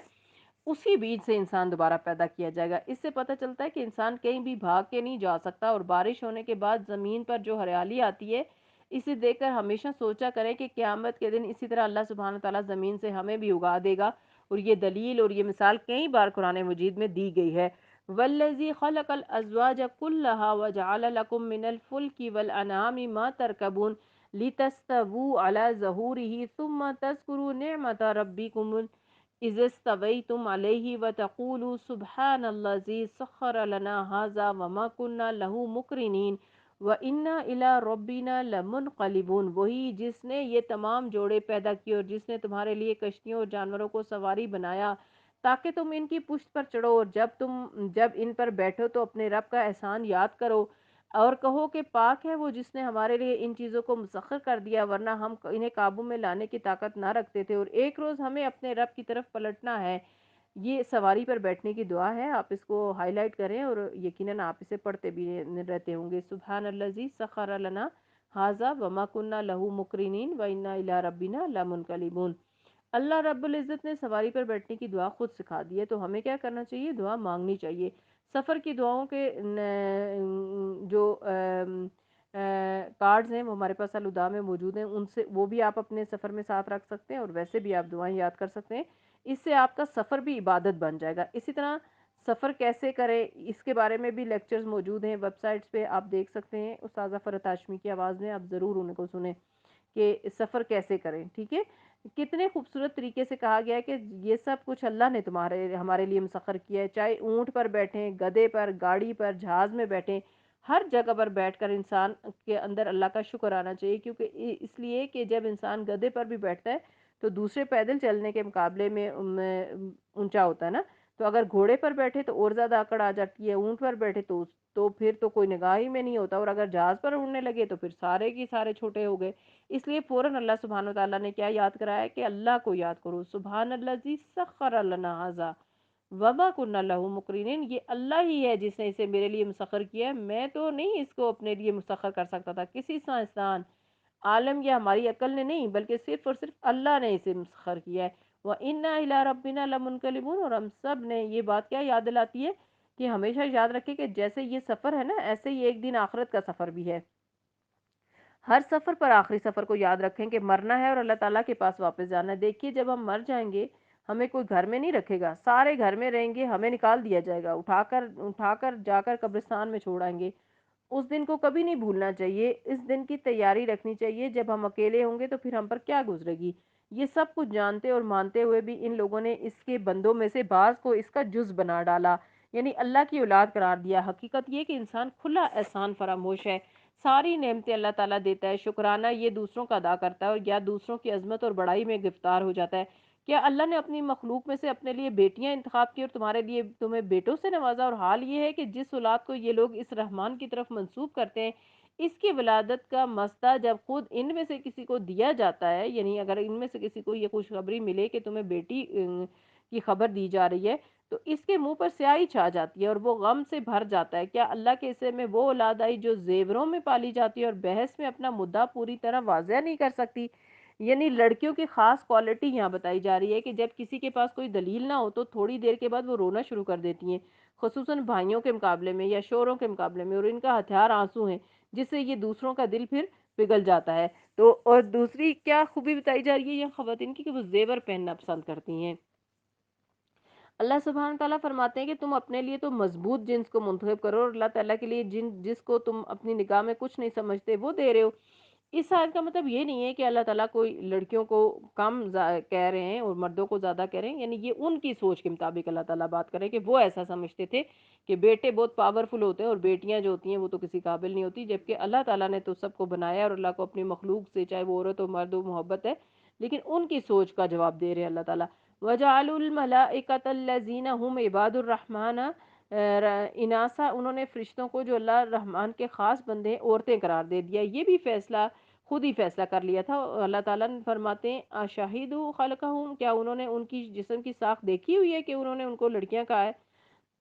اسی بیج سے انسان دوبارہ پیدا کیا جائے گا۔ اس سے پتہ چلتا ہے کہ انسان کہیں بھی بھاگ کے نہیں جا سکتا، اور بارش ہونے کے بعد زمین پر جو ہریالی آتی ہے اسے دیکھ کر ہمیشہ سوچا کریں کہ قیامت کے دن اسی طرح اللہ سبحانہ تعالیٰ زمین سے ہمیں بھی اگا دے گا، اور یہ دلیل اور یہ مثال کئی بار قرآن مجید میں دی گئی ہے۔ وَالَّذِي خَلَقَ الْأَزْوَاجَ كُلَّهَا وَجَعَلَ لَكُم مِّنَ الْفُلْكِ وَالْأَنْعَامِ مَا تَرْكَبُونَ لِتَسْتَوُوا عَلَى ظُهُورِهِ ثُمَّ تَذْكُرُوا نِعْمَةَ رَبِّكُمْ إِذِ اسْتَوَيْتُمْ عَلَيْهِ وَتَقُولُوا سُبْحَانَ الَّذِي سَخَّرَ لَنَا هَٰذَا وَمَا كُنَّا لَهُ مُقْرِنِينَ وَإِنَّا إِلَىٰ رَبِّنَا لَمُنقَلِبُونَ، وہی جس نے یہ تمام جوڑے پیدا کیے اور جس نے تمہارے لیے کشتیوں اور جانوروں کو سواری بنایا تاکہ تم ان کی پشت پر چڑھو، اور جب ان پر بیٹھو تو اپنے رب کا احسان یاد کرو اور کہو کہ پاک ہے وہ جس نے ہمارے لیے ان چیزوں کو مسخر کر دیا، ورنہ ہم انہیں قابو میں لانے کی طاقت نہ رکھتے تھے، اور ایک روز ہمیں اپنے رب کی طرف پلٹنا ہے۔ یہ سواری پر بیٹھنے کی دعا ہے، آپ اس کو ہائی لائٹ کریں اور یقیناً آپ اسے پڑھتے بھی رہتے ہوں گے۔ سبحان الذی سخر لنا ھذا وما كنا له مقرنین وانا الی ربنا لمنقلبون۔ اللہ رب العزت نے سواری پر بیٹھنے کی دعا خود سکھا دی ہے، تو ہمیں کیا کرنا چاہیے؟ دعا مانگنی چاہیے۔ سفر کی دعاؤں کے جو کارڈز ہیں وہ ہمارے پاس الہدا میں موجود ہیں، ان سے وہ بھی آپ اپنے سفر میں ساتھ رکھ سکتے ہیں، اور ویسے بھی آپ دعائیں یاد کر سکتے ہیں، اس سے آپ کا سفر بھی عبادت بن جائے گا۔ اسی طرح سفر کیسے کریں اس کے بارے میں بھی لیکچرز موجود ہیں، ویب سائٹس پہ آپ دیکھ سکتے ہیں، استاذہ فرحت ہاشمی کی آواز میں آپ ضرور ان کو سنیں کہ سفر کیسے کریں، ٹھیک ہے؟ کتنے خوبصورت طریقے سے کہا گیا ہے کہ یہ سب کچھ اللہ نے ہمارے لیے مسخر کیا ہے، چاہے اونٹ پر بیٹھیں، گدھے پر، گاڑی پر، جہاز میں بیٹھیں، ہر جگہ پر بیٹھ کر انسان کے اندر اللہ کا شکر آنا چاہیے، کیونکہ اس لیے کہ جب انسان گدھے پر بھی بیٹھتا ہے تو دوسرے پیدل چلنے کے مقابلے میں اونچا ہوتا ہے نا۔ تو اگر گھوڑے پر بیٹھے تو اور زیادہ اکڑ آ جاتی ہے، اونٹ پر بیٹھے تو پھر تو کوئی نگاہ ہی میں نہیں ہوتا، اور اگر جہاز پر اڑنے لگے تو پھر سارے کی سارے چھوٹے ہو گئے۔ اس لیے فوراً اللہ سبحانہ وتعالیٰ نے کیا یاد کرایا ہے کہ اللہ کو یاد کرو، سبحان اللہ زی سخر لنا ھذا وما کنہ لہ مقرنین، یہ اللہ ہی ہے جس نے اسے میرے لیے مسخر کیا ہے، میں تو نہیں اس کو اپنے لیے مسخر کر سکتا تھا، کسی سائنسدان عالم یا ہماری عقل نے نہیں، بلکہ صرف اور صرف اللہ نے اسے مسخر کیا ہے۔ وَإِنَّا إِلَىٰ رَبِّنَا لَمُنْقَلِبُونَ، اور ہم سب نے یہ بات کیا یاد دلاتی ہے کہ ہمیشہ یاد رکھے کہ جیسے یہ سفر ہے نا، ایسے ہی ایک دن آخرت کا سفر بھی ہے۔ ہر سفر پر آخری سفر کو یاد رکھیں کہ مرنا ہے اور اللہ تعالیٰ کے پاس واپس جانا ہے۔ دیکھیے جب ہم مر جائیں گے ہمیں کوئی گھر میں نہیں رکھے گا، سارے گھر میں رہیں گے، ہمیں نکال دیا جائے گا، اٹھا کر جا کر قبرستان میں چھوڑائیں گے۔ اس دن کو کبھی نہیں بھولنا چاہیے، اس دن کی تیاری رکھنی چاہیے، جب ہم اکیلے ہوں گے تو پھر ہم پر کیا گزرے گی۔ یہ سب کچھ جانتے اور مانتے ہوئے بھی ان لوگوں نے اس کے بندوں میں سے بعض کو اس کا جز بنا ڈالا، یعنی اللہ کی اولاد قرار دیا۔ حقیقت یہ کہ انسان کھلا احسان فراموش ہے، ساری نعمتیں اللہ تعالیٰ دیتا ہے، شکرانہ یہ دوسروں کا ادا کرتا ہے، اور یا دوسروں کی عظمت اور بڑائی میں گرفتار ہو جاتا ہے۔ کیا اللہ نے اپنی مخلوق میں سے اپنے لیے بیٹیاں انتخاب کی اور تمہارے لیے تمہیں بیٹوں سے نوازا، اور حال یہ ہے کہ جس اولاد کو یہ لوگ اس رحمان کی طرف منسوب کرتے ہیں، اس کی ولادت کا مسئلہ جب خود ان میں سے کسی کو دیا جاتا ہے، یعنی اگر ان میں سے کسی کو یہ خوشخبری ملے کہ تمہیں بیٹی کی خبر دی جا رہی ہے، تو اس کے منہ پر سیاہی چھا جاتی ہے اور وہ غم سے بھر جاتا ہے۔ کیا اللہ کے حصے میں وہ اولاد آئی جو زیوروں میں پالی جاتی ہے اور بحث میں اپنا مدعا پوری طرح واضح نہیں کر سکتی؟ یعنی لڑکیوں کی خاص کوالٹی یہاں بتائی جا رہی ہے کہ جب کسی کے پاس کوئی دلیل نہ ہو تو تھوڑی دیر کے بعد وہ رونا شروع کر دیتی ہیں، خصوصاً بھائیوں کے مقابلے میں یا شوہروں کے مقابلے میں، اور ان کا ہتھیار آنسو ہیں، جس سے یہ دوسروں کا دل پھر پگھل جاتا ہے۔ تو اور دوسری کیا خوبی بتائی جا رہی ہے یہ خواتین کی کہ وہ زیور پہننا پسند کرتی ہیں۔ اللہ سبحانہ تعالیٰ فرماتے ہیں کہ تم اپنے لیے تو مضبوط جنس کو منتخب کرو، اور اللہ تعالیٰ کے لیے جس کو تم اپنی نگاہ میں کچھ نہیں سمجھتے وہ دے رہے ہو۔ اس آیت کا مطلب یہ نہیں ہے کہ اللہ تعالیٰ کوئی لڑکیوں کو کم کہہ رہے ہیں اور مردوں کو زیادہ کہہ رہے ہیں، یعنی یہ ان کی سوچ کے مطابق اللہ تعالیٰ بات کر رہے ہیں کہ وہ ایسا سمجھتے تھے کہ بیٹے بہت پاورفل ہوتے ہیں اور بیٹیاں جو ہوتی ہیں وہ تو کسی قابل نہیں ہوتی، جبکہ اللہ تعالیٰ نے تو سب کو بنایا اور اللہ کو اپنی مخلوق سے چاہے وہ عورت ہو مرد ہو محبت ہے، لیکن ان کی سوچ کا جواب دے رہے ہیں اللہ تعالیٰ۔ وَجَعَلُوا الْمَلَائِكَةَ الَّذِينَ هُمْ عِبَادُ الرَّحْمَنَ اناسا، انہوں نے فرشتوں کو جو اللہ رحمان کے خاص بندے ہیں عورتیں قرار دے دیا۔ یہ بھی فیصلہ خود ہی فیصلہ کر لیا تھا۔ اللہ تعالیٰ نے فرماتے ہیں اشہدوا خلقہم، کیا انہوں نے ان کی جسم کی ساخت دیکھی ہوئی ہے کہ انہوں نے ان کو لڑکیاں کہا ہے؟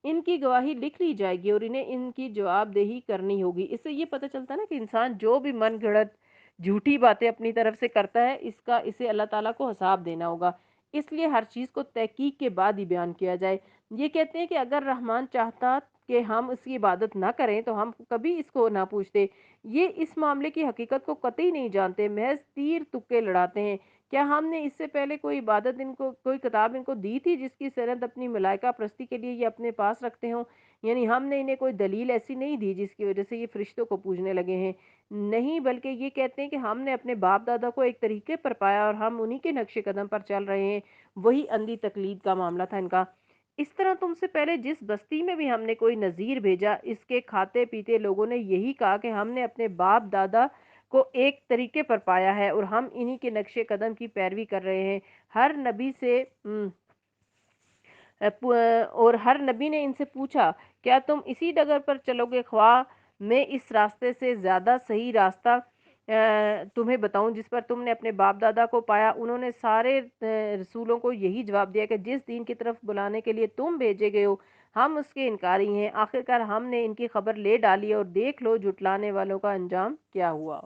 ان کی گواہی لکھ لی جائے گی اور انہیں ان کی جواب دہی کرنی ہوگی۔ اس سے یہ پتہ چلتا ہے نا کہ انسان جو بھی من گھڑت جھوٹی باتیں اپنی طرف سے کرتا ہے اسے اللہ تعالیٰ کو حساب دینا ہوگا، اس لیے ہر چیز کو تحقیق کے بعد ہی بیان کیا جائے۔ یہ کہتے ہیں کہ اگر رحمان چاہتا کہ ہم اس کی عبادت نہ کریں تو ہم کبھی اس کو نہ پوچھتے۔ یہ اس معاملے کی حقیقت کو قطعی نہیں جانتے، محض تیر تکے لڑاتے ہیں۔ کیا ہم نے اس سے پہلے کوئی عبادت ان کو کوئی کتاب ان کو دی تھی جس کی سند اپنی ملائکہ پرستی کے لیے یہ اپنے پاس رکھتے ہوں؟ یعنی ہم نے انہیں کوئی دلیل ایسی نہیں دی جس کی وجہ سے یہ فرشتوں کو پوجنے لگے ہیں، نہیں، بلکہ یہ کہتے ہیں کہ ہم نے اپنے باپ دادا کو ایک طریقے پر پایا اور ہم انہی کے نقش قدم پر چل رہے ہیں۔ وہی اندھی تقلید کا معاملہ تھا ان کا۔ اس طرح تم سے پہلے جس بستی میں بھی ہم نے کوئی نذیر بھیجا، اس کے کھاتے پیتے لوگوں نے یہی کہا کہ ہم نے اپنے باپ دادا کو ایک طریقے پر پایا ہے اور ہم انہی کے نقش قدم کی پیروی کر رہے ہیں۔ ہر نبی نے ان سے پوچھا کیا تم اسی ڈگر پر چلو گے خواہ میں اس راستے سے زیادہ صحیح راستہ تمہیں بتاؤں جس پر تم نے اپنے باپ دادا کو پایا؟ انہوں نے سارے رسولوں کو یہی جواب دیا کہ جس دین کی طرف بلانے کے لیے تم بھیجے گئے ہو ہم اس کے انکاری ہیں۔ آخرکار ہم نے ان کی خبر لے ڈالی اور دیکھ لو جھٹلانے والوں کا انجام کیا ہوا۔